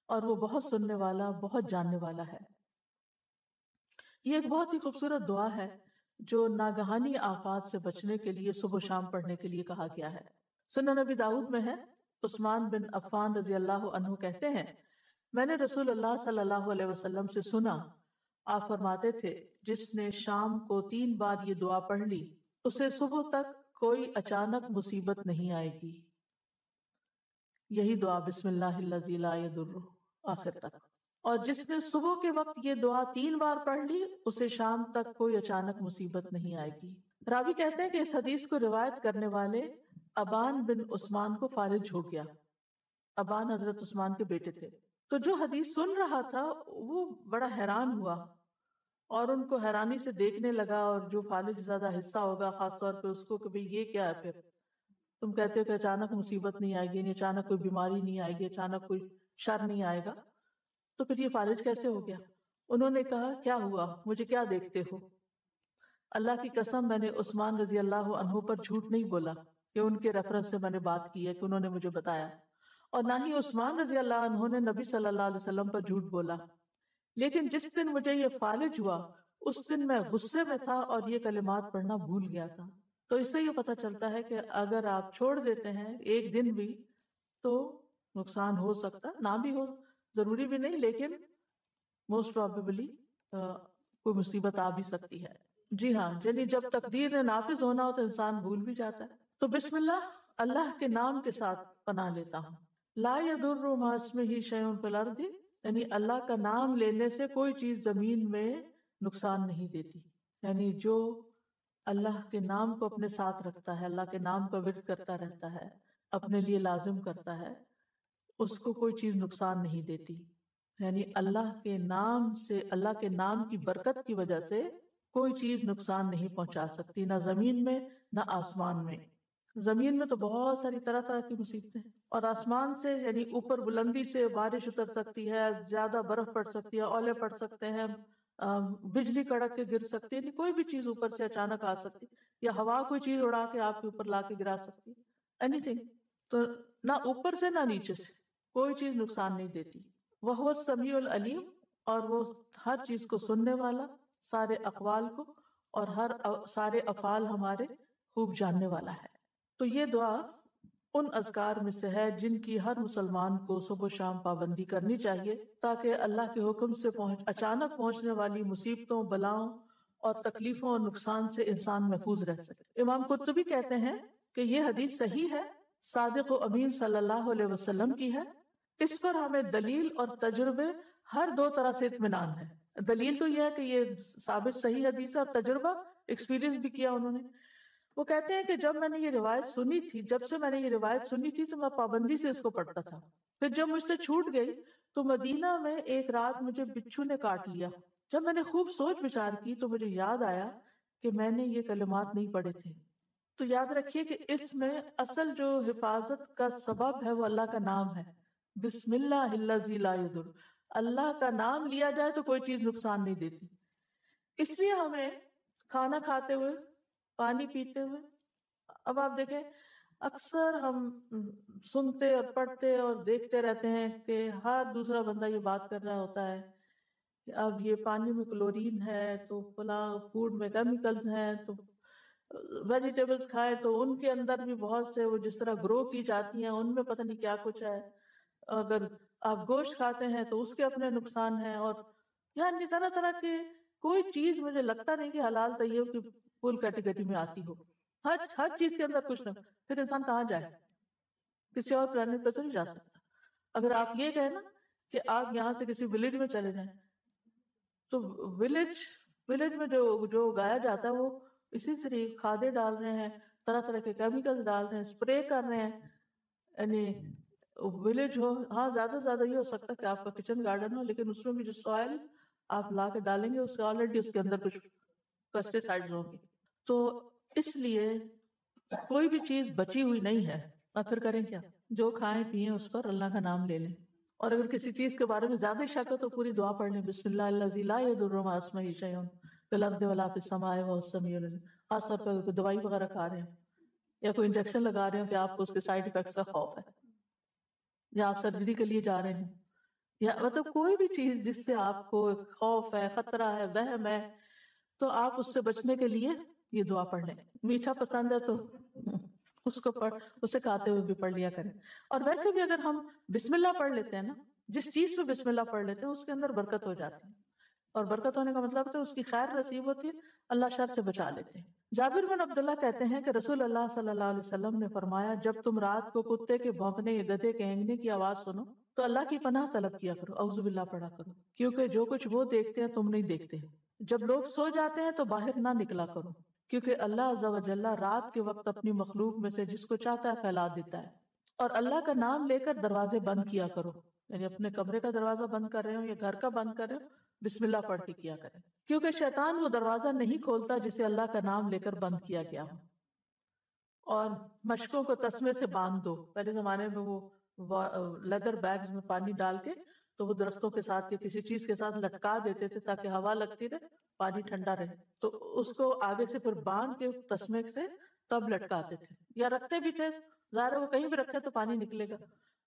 اور وہ بہت سننے والا بہت جاننے والا ہے. یہ ایک بہت ہی خوبصورت دعا ہے جو ناگہانی آفات سے بچنے کے لیے صبح و شام پڑھنے کے لیے کہا گیا ہے۔ سنن نبی داؤد میں ہے، عثمان بن عفان رضی اللہ عنہ کہتے ہیں میں نے رسول اللہ صلی اللہ علیہ وسلم سے سنا، آپ فرماتے تھے جس نے شام کو 3 بار یہ دعا پڑھ لی اسے صبح تک کوئی اچانک مصیبت نہیں آئے گی۔ یہی دعا بسم اللہ الذی لا یضر آخر تک۔ اور جس نے صبح کے وقت یہ دعا 3 بار پڑھ لی اسے شام تک کوئی اچانک مصیبت نہیں آئے گی۔ راوی کہتے ہیں کہ اس حدیث کو روایت کرنے والے ابان بن عثمان کو فالج ہو گیا۔ ابان حضرت عثمان کے بیٹے تھے، تو جو حدیث سن رہا تھا وہ بڑا حیران ہوا اور ان کو حیرانی سے دیکھنے لگا، اور جو فالج زیادہ حصہ ہوگا خاص طور پہ اس کو کہ بھئی یہ کیا ہے، پھر تم کہتے ہو کہ اچانک مصیبت نہیں آئے گی، یعنی اچانک کوئی بیماری نہیں آئے گی، اچانک کوئی شر نہیں آئے گا، تو پھر یہ فالج کیسے ہو گیا؟ انہوں نے کہا کیا ہوا، مجھے کیا دیکھتے ہو؟ اللہ کی قسم میں نے عثمان رضی اللہ عنہ پر جھوٹ نہیں بولا کہ ان کے ریفرنس سے میں نے بات کی ہے کہ انہوں نے مجھے بتایا، اور نہ ہی عثمان رضی اللہ عنہ نے نبی صلی اللہ علیہ وسلم پر جھوٹ بولا، لیکن جس دن مجھے یہ فالج ہوا اس دن میں غصے میں تھا اور یہ کلمات پڑھنا بھول گیا تھا۔ تو اس سے یہ پتہ چلتا ہے کہ اگر آپ چھوڑ دیتے ہیں ایک دن بھی تو نقصان ہو سکتا، نہ بھی ہو، ضروری بھی نہیں، لیکن موسٹ پروبیبلی کوئی مصیبت آ بھی سکتی ہے۔ جی ہاں، یعنی جب تقدیر نے نافذ ہونا ہو تو انسان بھول بھی جاتا ہے۔ تو بسم اللہ کے نام کے ساتھ پناہ لیتا ہوں۔ لا یضر مع اسمہ شیء فی الارض، یعنی اللہ کا نام لینے سے کوئی چیز زمین میں نقصان نہیں دیتی، یعنی جو اللہ کے نام کو اپنے ساتھ رکھتا ہے، اللہ کے نام کا ورد کرتا رہتا ہے، اپنے لیے لازم کرتا ہے، اس کو کوئی چیز نقصان نہیں دیتی۔ یعنی اللہ کے نام سے، اللہ کے نام کی برکت کی وجہ سے کوئی چیز نقصان نہیں پہنچا سکتی، نہ زمین میں نہ آسمان میں۔ زمین میں تو بہت ساری طرح طرح کی مصیبتیں ہیں، اور آسمان سے یعنی اوپر بلندی سے بارش اتر سکتی ہے، زیادہ برف پڑ سکتی ہے، اولے پڑ سکتے ہیں، بجلی کڑک کے گر سکتی ہے، یعنی کوئی بھی چیز اوپر سے اچانک آ سکتی، یا ہوا کوئی چیز اڑا کے آپ کے اوپر لا کے گرا سکتی، اینی تھنگ۔ تو نہ اوپر سے نہ نیچے سے کوئی چیز نقصان نہیں دیتی۔ وہ السمیع العلیم، اور وہ ہر چیز کو سننے والا، سارے اقوال کو اور سارے افعال ہمارے خوب جاننے والا ہے۔ تو یہ دعا ان اذکار میں سے ہے جن کی ہر مسلمان کو صبح و شام پابندی کرنی چاہیے، تاکہ اللہ کے حکم سے اچانک پہنچنے والی مصیبتوں، بلاؤں اور تکلیفوں اور نقصان سے انسان محفوظ رہ سکے۔ امام قرطبی کہتے ہیں کہ یہ حدیث صحیح ہے، صادق و امین صلی اللہ علیہ وسلم کی ہے، اس پر ہمیں دلیل اور تجربے ہر 2 طرح سے اطمینان ہے۔ دلیل تو یہ ہے کہ یہ ثابت صحیح حدیث ہے، اور تجربہ ایکسپیرینس بھی کیا انہوں نے۔ وہ کہتے ہیں کہ جب میں نے یہ روایت سنی تھی، جب سے میں نے یہ روایت سنی تھی تو میں پابندی سے اس کو پڑھتا تھا، پھر جب مجھ سے چھوٹ گئی تو مدینہ میں ایک رات مجھے بچھو نے کاٹ لیا۔ جب میں نے خوب سوچ بچار کی تو مجھے یاد آیا کہ میں نے یہ کلمات نہیں پڑھے تھے۔ تو یاد رکھیے کہ اس میں اصل جو حفاظت کا سبب ہے وہ اللہ کا نام ہے، بسم اللہ الذی لا یضر، اللہ کا نام لیا جائے تو کوئی چیز نقصان نہیں دیتی۔ اس لیے ہمیں کھانا کھاتے ہوئے، پانی پیتے ہوئے، اب آپ دیکھیں اکثر ہم سنتے اور پڑھتے اور دیکھتے رہتے ہیں کہ ہر دوسرا بندہ یہ بات کر رہا ہوتا ہے کہ اب یہ پانی میں کلورین ہے، تو فلاں فوڈ میں کیمیکلز ہیں، تو ویجیٹیبلز کھائے تو ان کے اندر بھی بہت سے وہ جس طرح گرو کی جاتی ہیں ان میں پتہ نہیں کیا کچھ ہے، اگر آپ گوشت کھاتے ہیں تو اس کے اپنے نقصان ہیں، اور یعنی طرح طرح کے کوئی چیز مجھے لگتا نہیں کہ حلال طیب کی فل کیٹیگری میں آتی ہو، ہر چیز کے اندر کچھ نہ، پھر انسان کہاں جائے؟ کسی اور پلانٹ پہ تو نہیں جا سکتا۔ اگر آپ یہ کہیں نا کہ آپ یہاں سے کسی ولیج میں چلے جائیں تو ولیج میں جو اگایا جاتا ہے وہ اسی طریقے کھادیں ڈال رہے ہیں، طرح طرح کے کیمیکل ڈال رہے ہیں، اسپرے کر رہے ہیں، یعنی ولیج ہو، ہاں زیادہ سے زیادہ یہ ہو سکتا ہے کہ آپ کا کچن گارڈن ہو، لیکن اس میں بھی جو سوائل آپ لا کے ڈالیں گے اس سے آلریڈی اس کے اندر کچھ پیسٹی سائڈز ہوں گے۔ تو اس لیے کوئی بھی چیز بچی ہوئی نہیں ہے، اور پھر کریں کیا؟ جو کھائیں پیئیں اس پر اللہ کا نام لے لیں، اور اگر کسی چیز کے بارے میں زیادہ شک ہو تو پوری دعا پڑھ لیں، بسم اللہ الذی لا یضر مع اسمہ شیء فی الارض ولا فی السماء وهو السمیع العلیم۔ خاص طور پر کوئی دوائی وغیرہ کھا رہے ہیں یا کوئی انجیکشن لگا رہے ہو کہ آپ کو اس کے سائیڈ ایفیکٹس کا خوف ہے، یا آپ سرجری کے لیے جا رہے ہیں یا مطلب کوئی بھی چیز جس سے آپ کو خوف ہے، خطرہ ہے، وہم ہے، تو آپ اس سے بچنے کے لیے یہ دعا پڑھ لیں. میٹھا پسند ہے تو اس کو پڑھ، اسے کھاتے ہوئے بھی پڑھ لیا کریں. اور ویسے بھی اگر ہم بسم اللہ پڑھ لیتے ہیں نا، جس چیز پہ بسم اللہ پڑھ لیتے ہیں اس کے اندر برکت ہو جاتی ہے. اور برکت ہونے کا مطلب ہے اس کی خیر نصیب ہوتی ہے، اللہ شر سے بچا لیتے ہیں. جابر بن عبداللہ کہتے ہیں کہ رسول اللہ صلی اللہ علیہ وسلم نے فرمایا، جب تم رات کو کتے کے بھونکنے یا گدھے کے ہینگنے کی آواز سنو تو اللہ کی پناہ طلب کیا کرو، اعوذ باللہ پڑھا کرو، کیونکہ جو کچھ وہ دیکھتے ہیں تم نہیں دیکھتے. جب لوگ سو جاتے ہیں تو باہر نہ نکلا کرو، کیونکہ اللہ عز و جل رات کے وقت اپنی مخلوق میں سے جس کو چاہتا ہے پھیلا دیتا ہے. اور اللہ کا نام لے کر دروازے بند کیا کرو، یعنی اپنے کمرے کا دروازہ بند کر رہے ہو یا گھر کا بند کر رہے ہو، بسم اللہ پڑھ کے کیا کریں، کیونکہ شیطان وہ دروازہ نہیں کھولتا جسے اللہ کا نام لے کر بند کیا گیا ہو. اور مشکوں کو تسمے سے باندھ دو. پہلے زمانے میں وہ لیدر بیگز میں پانی ڈال کے تو وہ درختوں کے ساتھ یا کسی چیز کے ساتھ لٹکا دیتے تھے تاکہ ہوا لگتی رہے، پانی ٹھنڈا رہے. تو اس کو آگے سے پھر باندھ کے تسمے سے تب لٹکاتے تھے یا رکھتے بھی تھے. ظاہر ہے وہ کہیں بھی رکھے تو پانی نکلے گا.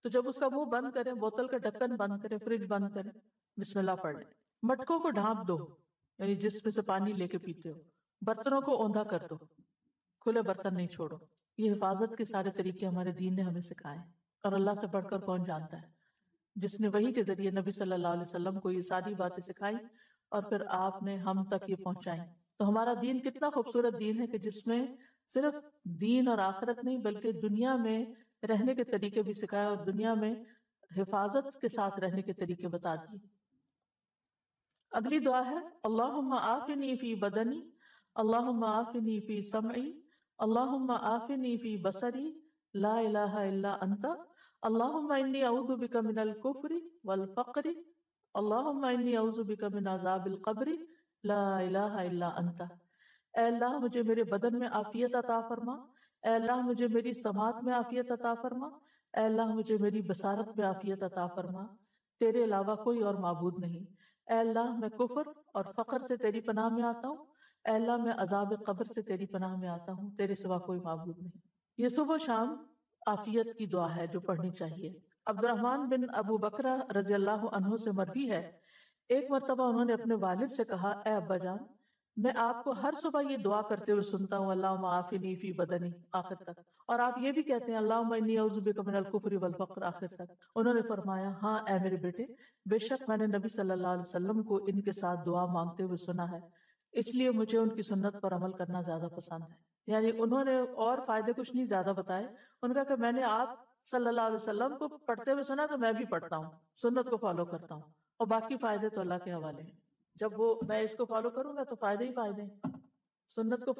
تو جب اس کا منہ بند کریں، بوتل کا ڈھکن بند کریں، فریج بند کریں، بسم اللہ پڑھ لیں. مٹکوں کو ڈھانپ دو، یعنی جس میں سے پانی لے کے پیتے ہو. برتنوں کو اوندا کر دو، کھلے برتن نہیں چھوڑو. یہ حفاظت کے سارے طریقے ہمارے دین نے ہمیں سکھائے، اور اللہ سے بڑھ کر کون جانتا ہے، جس نے وحی کے ذریعے نبی صلی اللہ علیہ وسلم کو یہ ساری باتیں سکھائی اور پھر آپ نے ہم تک یہ پہنچائی. تو ہمارا دین کتنا خوبصورت دین ہے کہ جس میں صرف دین اور آخرت نہیں بلکہ دنیا میں رہنے کے طریقے بھی سکھائے اور دنیا میں حفاظت کے ساتھ رہنے کے طریقے بتا دیے. اگلی دعا ہے اللہم آفنی فی بدنی، اللہم آفنی فی سمعی، اللہم آفنی فی بصری، لا الہ الا انت، اللہم انی اعوذ بک من الکفر والفقر، اللہم انی اعوذ بک من عذاب القبر، لا الہ الا انت. اے اللہ مجھے میرے بدن میں عافیت عطا فرما، اے اللہ مجھے میری سماعت میں عافیت عطا فرما، اے اللہ مجھے میری بصارت میں عافیت عطا فرما، تیرے علاوہ کوئی اور معبود نہیں. اے اللہ میں کفر اور فقر سے تیری پناہ میں آتا ہوں، اے اللہ میں عذاب قبر سے تیری پناہ میں آتا ہوں، تیرے سوا کوئی معبود نہیں. یہ صبح و شام عافیت کی دعا ہے جو پڑھنی چاہیے. عبد الرحمن بن ابو بکرہ رضی اللہ عنہ سے مروی ہے، ایک مرتبہ انہوں نے اپنے والد سے کہا، اے ابا جان، میں آپ کو ہر صبح یہ دعا کرتے ہوئے سنتا ہوں، اللہم عافنی فی بدنی آخر تک، اور آپ یہ بھی کہتے ہیں اللہم انی اعوذ بک من الکفر والفقر آخر تک. انہوں نے فرمایا، ہاں اے میرے بیٹے، بے شک میں نے نبی صلی اللہ علیہ وسلم کو ان کے ساتھ دعا مانگتے ہوئے سنا ہے، اس لیے مجھے ان کی سنت پر عمل کرنا زیادہ پسند ہے. یعنی انہوں نے اور فائدے کچھ نہیں زیادہ بتائے، ان کا کہ میں نے آپ صلی اللہ علیہ وسلم کو پڑھتے ہوئے سنا تو میں بھی پڑھتا ہوں، سنت کو فالو کرتا ہوں، اور باقی فائدے تو اللہ کے حوالے ہیں. جب وہ میں اس کو فالو کروں گا تو فائدے ہی فائدے ہیں. سنت کو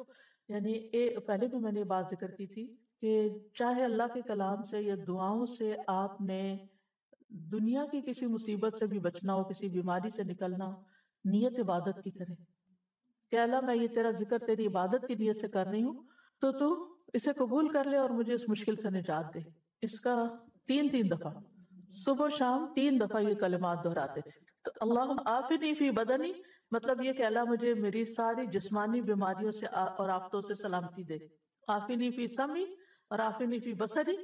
یعنی پہلے بھی میں نے یہ بات ذکر کی تھی کہ چاہے اللہ کے کلام سے یا دعاؤں سے آپ نے دنیا کی کسی مصیبت سے بھی بچنا ہو، کسی بیماری سے نکلنا ہو، نیت عبادت کی کریں کہ اللہ میں یہ تیرا ذکر تیری عبادت کی نیت سے کر رہی ہوں، تو اسے قبول کر لے اور مجھے اس مشکل سے نجات دے. اس کا 3 دفعہ صبح و شام 3 دفعہ یہ کلمات دہراتے تھے. تو اللہم آفنی فی بدنی مطلب یہ کہ اللہ مجھے میری ساری جسمانی بیماریوں سے اور آفتوں سے سلامتی دے. آفنی فی سمی اور آفنی فی بصری،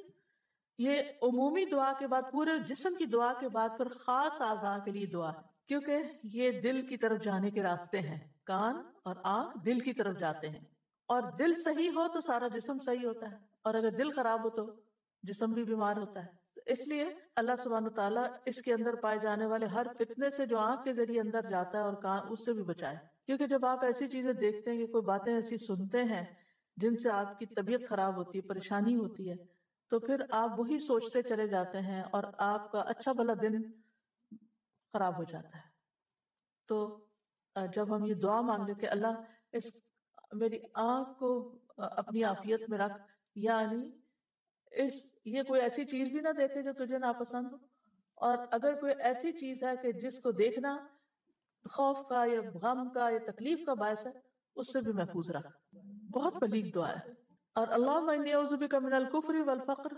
یہ عمومی دعا کے بعد پورے جسم کی دعا کے بعد پھر خاص اعضاء کے لیے دعا ہے، کیونکہ یہ دل کی طرف جانے کے راستے ہیں. کان اور آنکھ دل کی طرف جاتے ہیں، اور دل صحیح ہو تو سارا جسم صحیح ہوتا ہے، اور اگر دل خراب ہو تو جسم بھی بیمار ہوتا ہے. اس لیے اللہ سبحانہ وتعالیٰ اس کے اندر پائے جانے والے ہر فتنے سے جو آنکھ کے ذریعے اندر جاتا ہے اور کان، اس سے بھی بچائے. کیونکہ جب آپ ایسی چیزیں دیکھتے ہیں کہ کوئی باتیں ایسی سنتے ہیں جن سے آپ کی طبیعت خراب ہوتی ہے، پریشانی ہوتی ہے، تو پھر آپ وہی سوچتے چلے جاتے ہیں اور آپ کا اچھا بھلا دن خراب ہو جاتا ہے. تو جب ہم یہ دعا مانگے کہ اللہ اس میری آنکھ کو اپنی عافیت میں رکھ، یعنی یہ کوئی ایسی چیز بھی نہ دیکھے جو تجھے ناپسند ہو، اور اگر کوئی ایسی چیز ہے کہ جس کو دیکھنا خوف کا یا غم کا یا تکلیف کا باعث ہے، اس سے بھی محفوظ رکھ. بہت بلیغ دعا ہے. اور اللہم انی اعوذ بک من الکفر والفقر،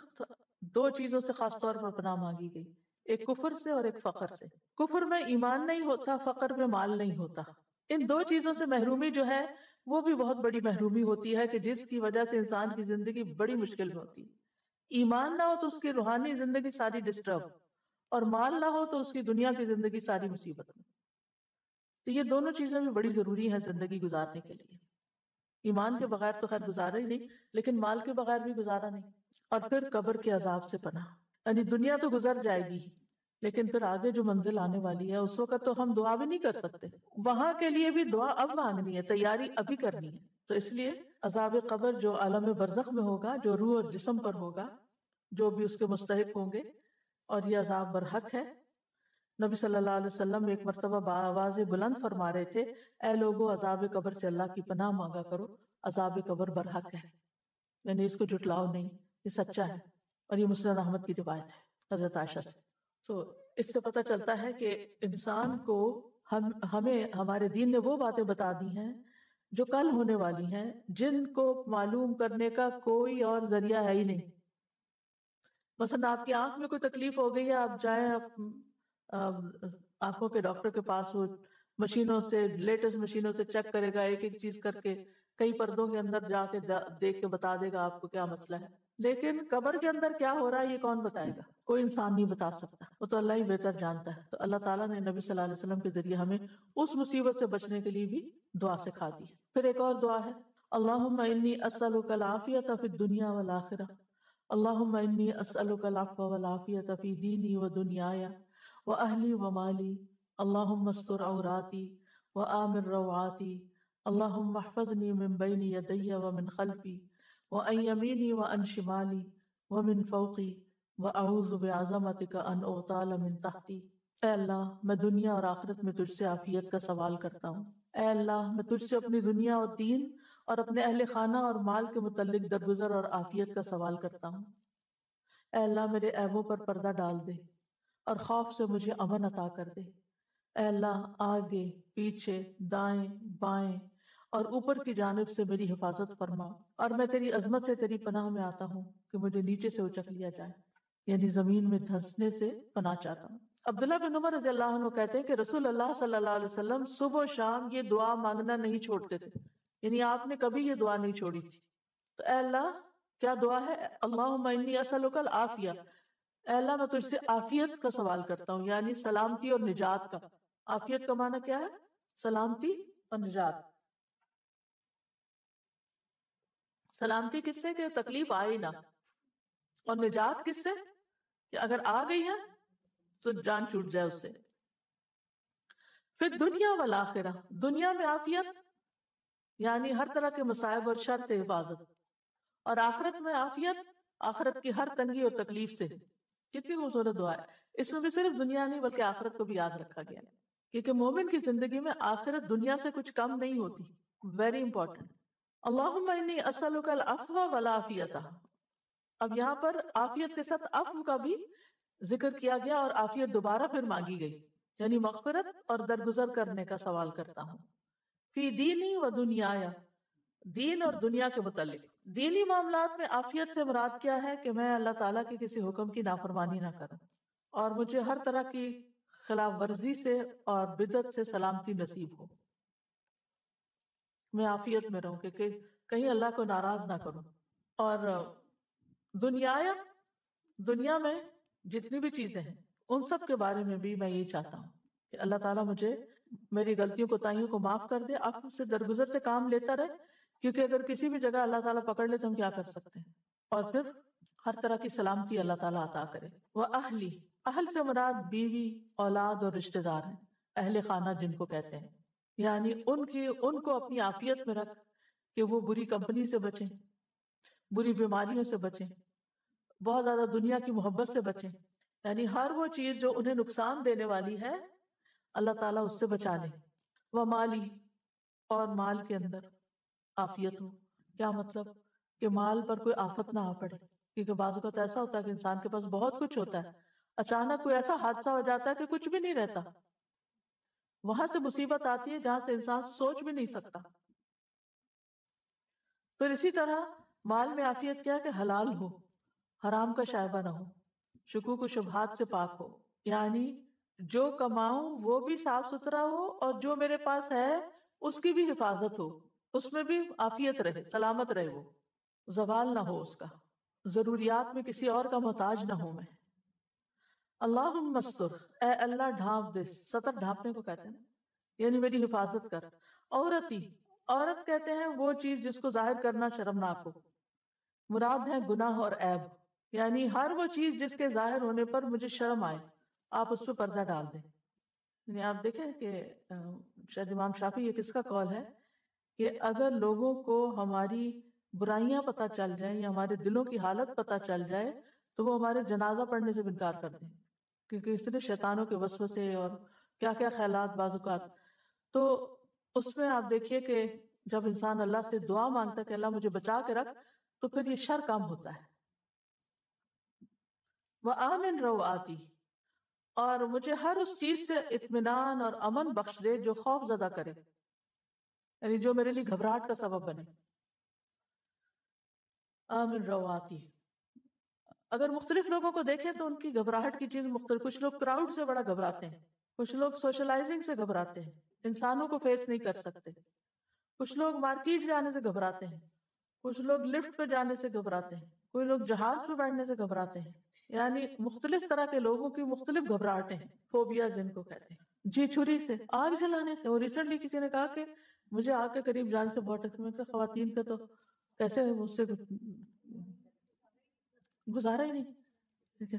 2 چیزوں سے خاص طور پر پناہ مانگی گئی، ایک کفر سے اور ایک فقر سے. کفر میں ایمان نہیں ہوتا، فقر میں مال نہیں ہوتا. ان 2 چیزوں سے محرومی جو ہے وہ بھی بہت بڑی محرومی ہوتی ہے کہ جس کی وجہ سے انسان کی زندگی بڑی مشکل میں ہوتی ہے. ایمان نہ ہو تو اس کی روحانی زندگی ساری ڈسٹرب، اور مال نہ ہو تو اس کی دنیا کی زندگی ساری مصیبت میں. تو یہ دونوں چیزیں بھی بڑی ضروری ہیں زندگی گزارنے کے لیے. ایمان کے بغیر تو خیر گزارا ہی نہیں، لیکن مال کے بغیر بھی گزارا نہیں. اور پھر قبر کے عذاب سے پناہ. یعنی دنیا تو گزر جائے گی، لیکن پھر آگے جو منزل آنے والی ہے اس وقت تو ہم دعا بھی نہیں کر سکتے. وہاں کے لیے بھی دعا اب مانگنی ہے، تیاری ابھی کرنی ہے. تو اس لیے عذاب قبر جو عالم برزخ میں ہوگا، جو روح اور جسم پر ہوگا، جو بھی اس کے مستحق ہوں گے، اور یہ عذاب برحق ہے. نبی صلی اللہ علیہ وسلم ایک مرتبہ بآواز بلند فرما رہے تھے، اے لوگو عذاب قبر سے اللہ کی پناہ مانگا کرو، عذاب قبر برحق ہے. یعنی اس کو جھٹلاؤ نہیں، یہ سچا ہے. اور یہ مسند احمد کی روایت ہے حضرت عائشہ سے. تو اس سے پتہ چلتا ہے کہ انسان کو ہمیں ہمارے دین نے وہ باتیں بتا دی ہیں جو کل ہونے والی ہیں، جن کو معلوم کرنے کا کوئی اور ذریعہ ہے ہی نہیں. مثلا آپ کی آنکھ میں کوئی تکلیف ہو گئی ہے، آپ جائیں آنکھوں کے ڈاکٹر کے پاس، وہ مشینوں سے، لیٹسٹ مشینوں سے چیک کرے گا، ایک ایک چیز کر کے کئی پردوں کے اندر جا کے دیکھ کے بتا دے گا آپ کو کیا مسئلہ ہے. لیکن قبر کے اندر کیا ہو رہا ہے یہ کون بتائے گا؟ کوئی انسان نہیں بتا سکتا، وہ تو اللہ ہی بہتر جانتا ہے. تو اللہ تعالیٰ نے نبی صلی اللہ علیہ وسلم کے ذریعے ہمیں اس مصیبت سے بچنے کے لیے بھی دعا سکھا دی. پھر ایک اور دعا ہے، اللہم انی اسألک العافیۃ فی الدنیا والآخرہ، اللہم انی اسألک العفو والعافیۃ فی دینی و دنیایا واہلی ومالی، اللہم استر عوراتی وآمن روعاتی، اللہم احفظنی من بین یدی ومن خلفی وعن یمینی وعن شمالی ومن فوقی واعوذ بعظمتک ان اغتال من تحتی. اے اللہ میں دنیا اور آخرت میں تجھ سے عافیت کا سوال کرتا ہوں. اے اللہ میں تجھ سے اپنی دنیا اور دین اور اپنے اہل خانہ اور مال کے متعلق درگزر اور عافیت کا سوال کرتا ہوں. اے اللہ میرے عیبوں پر پردہ ڈال دے اور خوف سے مجھے امن عطا کر دے. اے اللہ آگے، پیچھے، دائیں، بائیں اور اوپر کی جانب سے میری حفاظت فرما، اور میں تیری عظمت سے تیری پناہ میں آتا ہوں کہ مجھے نیچے سے اچک لیا جائے، یعنی زمین میں دھنسنے سے پناہ چاہتا ہوں. عبداللہ بن عمر رضی اللہ عنہ کہتے ہیں کہ رسول اللہ صلی اللہ علیہ وسلم صبح و شام یہ دعا مانگنا نہیں چھوڑتے تھے، یعنی آپ نے کبھی یہ دعا نہیں چھوڑی تھی. تو اے اللہ کیا دعا ہے؟ اللہم انی اسألک العافیہ، اے اللہ میں تجھ سے عافیت کا سوال کرتا ہوں، یعنی سلامتی اور نجات کا. عافیت کا معنی کیا ہے؟ سلامتی اور نجات. سلامتی کس سے؟ کہ تکلیف آئے نہ، اور نجات کس سے؟ کہ اگر آ گئی ہے تو جان چھوٹ جائے اس سے. پھر دنیا والآخرہ، دنیا میں عافیت یعنی ہر طرح کے مصائب اور شر سے حفاظت، اور آخرت میں عافیت آخرت کی ہر تنگی اور تکلیف سے. کتنی خوبصورت دعا ہے. اس میں بھی صرف دنیا نہیں بلکہ آخرت کو بھی یاد رکھا گیا ہے، کیونکہ مومن کی زندگی میں آخرت دنیا سے کچھ کم نہیں ہوتی. Very important. اللہم انی اسألک العفو والعافیۃ. اب یہاں پر عافیت کے ساتھ عفو کا بھی ذکر کیا گیا اور عافیت دوبارہ پھر مانگی گئی، یعنی مغفرت اور درگزر کرنے کا سوال کرتا ہوں. فی دینی و دنیایا، دین اور دنیا کے متعلق. دینی معاملات میں عافیت سے مراد کیا ہے؟ کہ میں اللہ تعالیٰ کے کسی حکم کی نافرمانی نہ کروں، اور مجھے ہر طرح کی خلاف ورزی سے اور بدعت سے سلامتی نصیب ہو. میں عافیت میں رہوں کہ کہیں اللہ کو ناراض نہ کروں. اور دنیا میں جتنی بھی چیزیں ہیں ان سب کے بارے میں بھی میں یہ چاہتا ہوں کہ اللہ تعالیٰ مجھے میری غلطیوں کوتاہیوں کو معاف کر دے، عفو سے درگزر سے کام لیتا رہے، کیونکہ اگر کسی بھی جگہ اللہ تعالیٰ پکڑ لے تو ہم کیا کر سکتے ہیں. اور پھر ہر طرح کی سلامتی اللہ تعالیٰ عطا کرے. وہ اہلی، اہل سے مراد بیوی، اولاد اور رشتہ دار ہیں، اہل خانہ جن کو کہتے ہیں، یعنی ان کو اپنی عافیت میں رکھ کہ وہ بری کمپنی سے بچیں، بری بیماریوں سے بچیں، بہت زیادہ دنیا کی محبت سے بچیں، یعنی ہر وہ چیز جو انہیں نقصان دینے والی ہے اللہ تعالیٰ اس سے بچا لے. وہ مالی، اور مال کے اندر عافیت ہو. کیا مطلب؟ کہ مال پر کوئی آفت نہ آ پڑے، کیونکہ بعض اوقات ایسا ہوتا ہے کہ انسان کے پاس بہت کچھ ہوتا ہے، اچانک کوئی ایسا حادثہ ہو جاتا ہے کہ کچھ بھی نہیں رہتا، وہاں سے مصیبت آتی ہے جہاں سے انسان سوچ بھی نہیں سکتا. پھر اسی طرح مال میں عافیت کیا ہے؟ کہ حلال ہو، حرام کا شائبہ نہ ہو، شکوک و شبہات سے پاک ہو، یعنی جو کماؤں وہ بھی صاف ستھرا ہو اور جو میرے پاس ہے اس کی بھی حفاظت ہو، اس میں بھی عافیت رہے، سلامت رہے، وہ زوال نہ ہو اس کا، ضروریات میں کسی اور کا محتاج نہ ہوں میں. اللہم استر، اے اللہ ڈھانپ دے، سطر ڈھانپنے کو کہتے ہیں یعنی میری حفاظت کر. عورتی، عورت کہتے ہیں وہ چیز جس کو ظاہر کرنا شرمناک ہو. مراد ہے گناہ اور عیب، یعنی ہر وہ چیز جس کے ظاہر ہونے پر مجھے شرم آئے آپ اس پہ پردہ ڈال دیں. یعنی آپ دیکھیں کہ شاید امام شافعی یہ کس کا قول ہے کہ اگر لوگوں کو ہماری برائیاں پتہ چل جائیں یا ہمارے دلوں کی حالت پتہ چل جائے تو وہ ہمارے جنازہ پڑھنے سے انکار کر دیں، کیونکہ اس طرح شیطانوں کے وسوسے اور کیا کیا خیالات بعض اوقات. تو اس میں آپ دیکھیے کہ جب انسان اللہ سے دعا مانگتا ہے کہ اللہ مجھے بچا کے رکھ تو پھر یہ شر کم ہوتا ہے. وَآمِن روآتی، اور مجھے ہر اس چیز سے اطمینان اور امن بخش دے جو خوف زدہ کرے، یعنی جو میرے لیے گھبراہٹ کا سبب بنے. آمن رواتی، اگر مختلف لوگوں کو دیکھیں تو ان کی گھبراہٹ کی چیز مختلف. کچھ لوگ کراؤڈ سے بڑا گھبراتے ہیں، کچھ لوگ سوشلائزنگ سے گھبراتے ہیں، انسانوں کو فیس نہیں کر سکتے. کچھ لوگ مارکیٹ جانے سے گھبراتے ہیں، کچھ لوگ لفٹ پہ جانے سے گھبراتے ہیں، کوئی لوگ جہاز پہ بیٹھنے سے گھبراتے ہیں. یعنی مختلف طرح کے لوگوں کی مختلف گھبراہٹیں ہیں، فوبیاز جن کو کہتے ہیں. جی چھری سے، آگ جلانے سے. اور ریسنٹلی کسی نے کہا کہ مجھے آگ کے قریب جانے سے بہت ڈر. میں کہ خواتین کا تو کیسے مجھ سے گزارا ہی نہیں. ٹھیک ہے،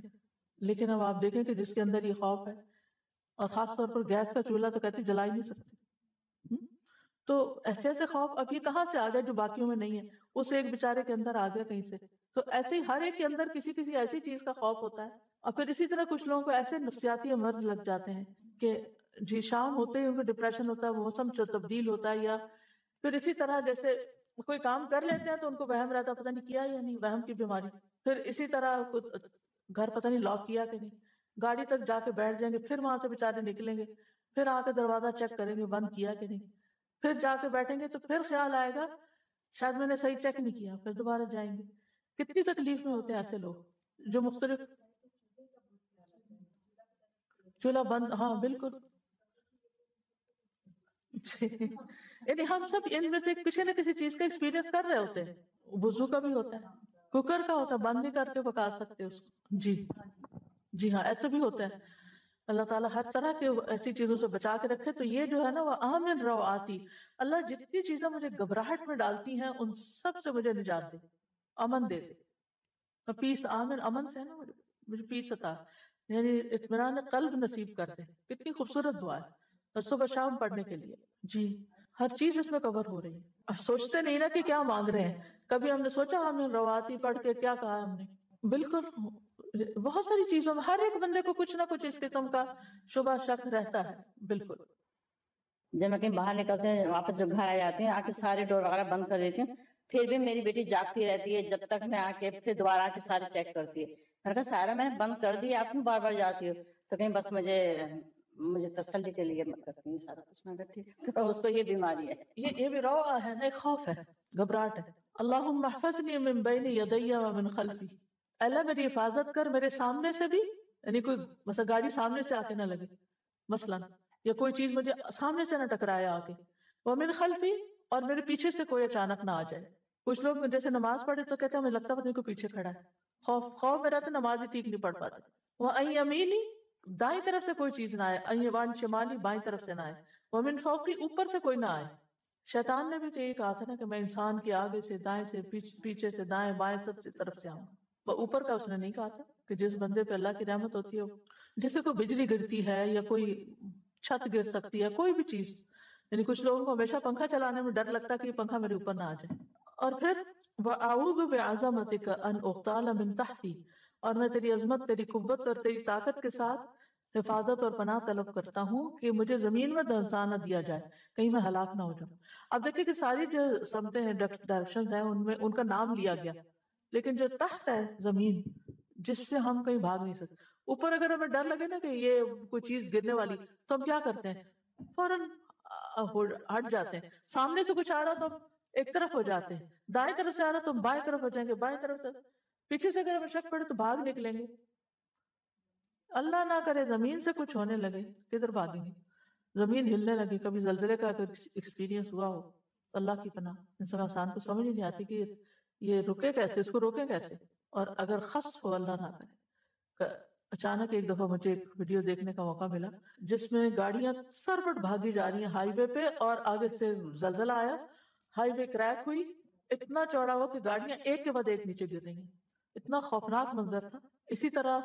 لیکن اب آپ دیکھیں کہ جس کے اندر یہ خوف ہے، اور خاص طور پر گیس کا چولہا تو کہتے جلا ہی نہیں سکتے. تو ایسے ایسے خوف اب یہ کہاں سے آ گئے جو باقیوں میں نہیں ہے، اس ایک بیچارے کے اندر آ گیا کہیں سے. تو ایسے ہی ہر ایک کے اندر کسی کسی ایسی چیز کا خوف ہوتا ہے. اور پھر اسی طرح کچھ لوگوں کو ایسے نفسیاتی امراض لگ جاتے ہیں کہ جی شام ہوتے ہی ان کو ڈپریشن ہوتا ہے، موسم تبدیل ہوتا ہے، یا پھر اسی طرح جیسے کوئی کام کر لیتے ہیں تو ان کو وہم رہتا ہے پتہ نہیں کیا یا نہیں، وہم کی بیماری. پھر اسی طرح گھر پتہ نہیں لاک کیا کہ نہیں، گاڑی تک جا کے بیٹھ جائیں گے، پھر وہاں سے بیچارے نکلیں گے، پھر آ کے دروازہ چیک کریں گے بند کیا کہ نہیں، پھر جا کے بیٹھیں گے تو پھر خیال آئے گا شاید میں نے صحیح چیک نہیں کیا، پھر دوبارہ جائیں گے. کتنی تکلیف میں ہوتے ہیں ایسے لوگ جو مختلف چولہا بند. ہاں بالکل. یعنی ہم سب ان میں سے کسی نہ کسی چیز کا ایکسپیرینس کر رہے ہوتے ہیں. وضو کا بھی ہوتا ہے، کوکر کا ہوتا ہے، بند نہیں کر کے پکا سکتے اس کو. جی جی ہاں ایسے بھی ہوتا ہے. اللہ تعالیٰ ہر طرح کے ایسی چیزوں سے بچا کے رکھے. تو یہ جو ہے نا وہ آمن رواتی، اللہ جتنی چیزیں مجھے گھبراہٹ میں ڈالتی ہیں ان سب سے مجھے نجات دے، امن دے دے. پیس، آمن امن سے ہے نا، مجھے پیس عطا، یعنی اطمینان قلب نصیب کر دے. کتنی خوبصورت دعا ہے، اور صبح شام پڑھنے کے لیے. جی ہر چیز اس میں کور ہو رہی ہے. اب سوچتے نہیں نا کہ کیا مانگ رہے ہیں. کبھی ہم نے سوچا آمن رواتی پڑھ کے کیا کہا ہم نے؟ بالکل بہت ساری چیزوں میں ہر ایک بندے کو کچھ نہ کچھ اس قسم کا شبہ شک رہتا ہے. بالکل. جب میں کہیں باہر نکلتے ہیں واپس جب گھر آ جاتے ہیں آ کے سارے ڈور وغیرہ بند کر دیتی ہوں، پھر بھی میری بیٹی جاگتی رہتی ہے جب تک میں آ کے پھر دوبارہ آ کے سارے چیک کرتی ہے. میں نے کہا سارا میں نے بند کر دیا، آپ کیوں بار بار جاتی ہو؟ تو کہیں بس مجھے تسلی کے لیے میں کرتی ہوں سارا کچھ. میں کہا ٹھیک، اس کو یہ بیماری ہے. یہ بھی روعہ ہے نا، ایک خوف ہے، گھبراہٹ ہے. اللہم احفظنی من بین یدی ومن خلفی، اللہ میری حفاظت کر میرے سامنے سے بھی، یعنی کوئی مثلا گاڑی سامنے سے آ کے نہ لگے مثلا، یا کوئی چیز مجھے سامنے سے نہ ٹکرائے آ کے. ومن خلفی، اور میرے پیچھے سے کوئی اچانک نہ آ جائے. کچھ لوگ جیسے نماز پڑھے تو کہتے ہیں ہمیں لگتا ہے پتہ نہیں کوئی پیچھے کھڑا ہے، خوف میرا تو نماز ہی ٹھیک نہیں پڑھ پاتے. وَأَن یمینی، دائیں طرف سے کوئی چیز نہ آئے. وَأَن شمالی، بائیں طرف سے نہ آئے. وَمن فوقی، اوپر سے کوئی نہ آئے. شیطان نے بھی تو یہ کہا تھا نا کہ میں انسان کے آگے سے، دائیں سے، پیچھے سے، دائیں بائیں سب سے طرف سے آؤں. وہ اوپر کا اس نے نہیں کہا تھا کہ جس بندے پہ اللہ کی رحمت ہوتی ہے، جسے کوئی بجلی گرتی ہے یا کوئی چھت گر سکتی ہے، کوئی بھی چیز. یعنی کچھ لوگوں کو ہمیشہ پنکھا چلانے میں ڈر لگتا ہے کہ یہ پنکھا میرے اوپر نہ آ جائے. اور پھر وَأَعُوذُ بِعَظَمَتِكَ أَنْ أُغْتَالَ مِنْ تَحْتِي، اور میں تیری عظمت، تیری قوت اور تیری طاقت کے ساتھ حفاظت اور پناہ طلب کرتا ہوں کہ مجھے زمین میں دھنسا نہ دیا جائے، کہیں میں ہلاک نہ ہو جاؤں. اب دیکھیں کہ ساری جو سمتیں ہیں، ڈائریکشنز ہیں، ان میں ان کا نام لیا گیا، لیکن جو تحت ہے زمین جس سے ہم کہیں بھاگ نہیں سکتے. اوپر اگر ہمیں ڈر لگے نا کہ یہ کوئی چیز گرنے والی، تو ہم کیا کرتے ہیں؟ فوراً ہٹ جاتے ہیں. سامنے سے کچھ آ رہا تو ہم ایک طرف ہو جاتے ہیں، دائیں طرف سے آ رہا تو ہم بائیں طرف ہو جائیں گے، بائیں طرف سے پیچھے سے اگر ہمیں شک پڑے تو بھاگ نکلیں گے. اللہ نہ کرے زمین سے کچھ ہونے لگے، کدھر بھاگیں گے؟ زمین ہلنے لگی، کبھی زلزلے کا ایکسپیرینس ہوا ہو، اللہ کی پناہ. انسان کو سمجھ نہیں آتی کہ یہ رکے کیسے، اس کو روکے کیسے. اور اگر خسف ہو، اللہ نہ کرے، اچانک ایک دفعہ مجھے ایک ویڈیو دیکھنے کا موقع ملا جس میں گاڑیاں سربٹ بھاگی جا رہی ہیں ہائی وے پہ، اور آگے سے زلزلہ آیا، ہائی وے کریک ہوئی، اتنا چوڑا ہوا کہ گاڑیاں ایک کے بعد ایک نیچے گر رہی ہیں. اتنا خوفناک منظر تھا. اسی طرح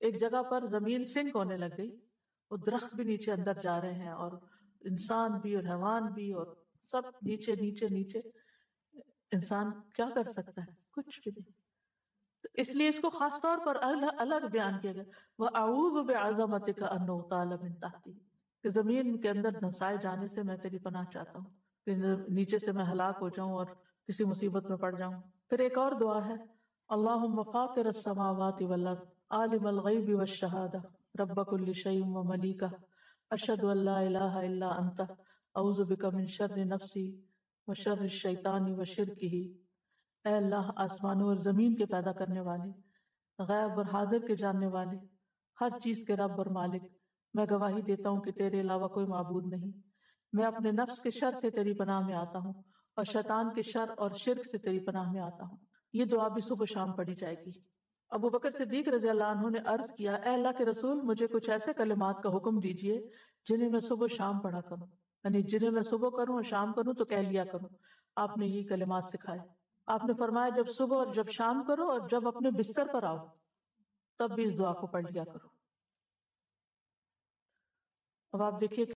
ایک جگہ پر زمین سنک ہونے لگ گئی، وہ درخت بھی نیچے اندر جا رہے ہیں، اور انسان بھی اور حیوان بھی، اور سب نیچے نیچے نیچے. انسان کیا کر سکتا ہے؟ کچھ بھی نہیں. تو اس لیے اس کو خاص طور پر الگ بیان کیا گیا، وَأَعُوذُ بِعَظَمَتِكَ أَنْ أُغْتَالَ مِنْ تَحْتِي، کہ زمین کے اندر دھنسائے جانے سے میں تیری پناہ چاہتا ہوں، کہ نیچے سے میں ہلاک ہو جاؤں اور کسی مصیبت میں پڑ جاؤں. پھر ایک اور دعا ہے، اللہم فاطر السماوات والارض عالم الغیب والشہادہ رب کل شیء وملیکہ اشہد ان لا الہ الا انت اعوذ بک من شر نفسی وشر الشیطان وشرکہ. اے اللہ، آسمانوں اور زمین کے پیدا کرنے والے، غیب اور حاضر کے جاننے والے، ہر چیز کے رب اور مالک، میں گواہی دیتا ہوں کہ تیرے علاوہ کوئی معبود نہیں. میں اپنے نفس کے شر سے تیری پناہ میں آتا ہوں، اور شیطان کے شر اور شرک سے تیری پناہ میں آتا ہوں. یہ دعا بھی صبح شام پڑھی جائے گی. ابو بکر صدیق رضی اللہ عنہ نے عرض کیا، اے اللہ کے رسول، مجھے کچھ ایسے کلمات کا حکم دیجئے جنہیں میں صبح شام پڑھا کروں، یعنی جنہیں میں صبح کروں اور شام کروں تو کہہ لیا کروں. آپ نے یہ کلمات سکھائے. آپ نے فرمایا جب صبح اور جب شام کرو، اور جب اپنے بستر پر آؤ تب بھی اس دعا کو پڑھ لیا کرو. اب آپ دیکھیے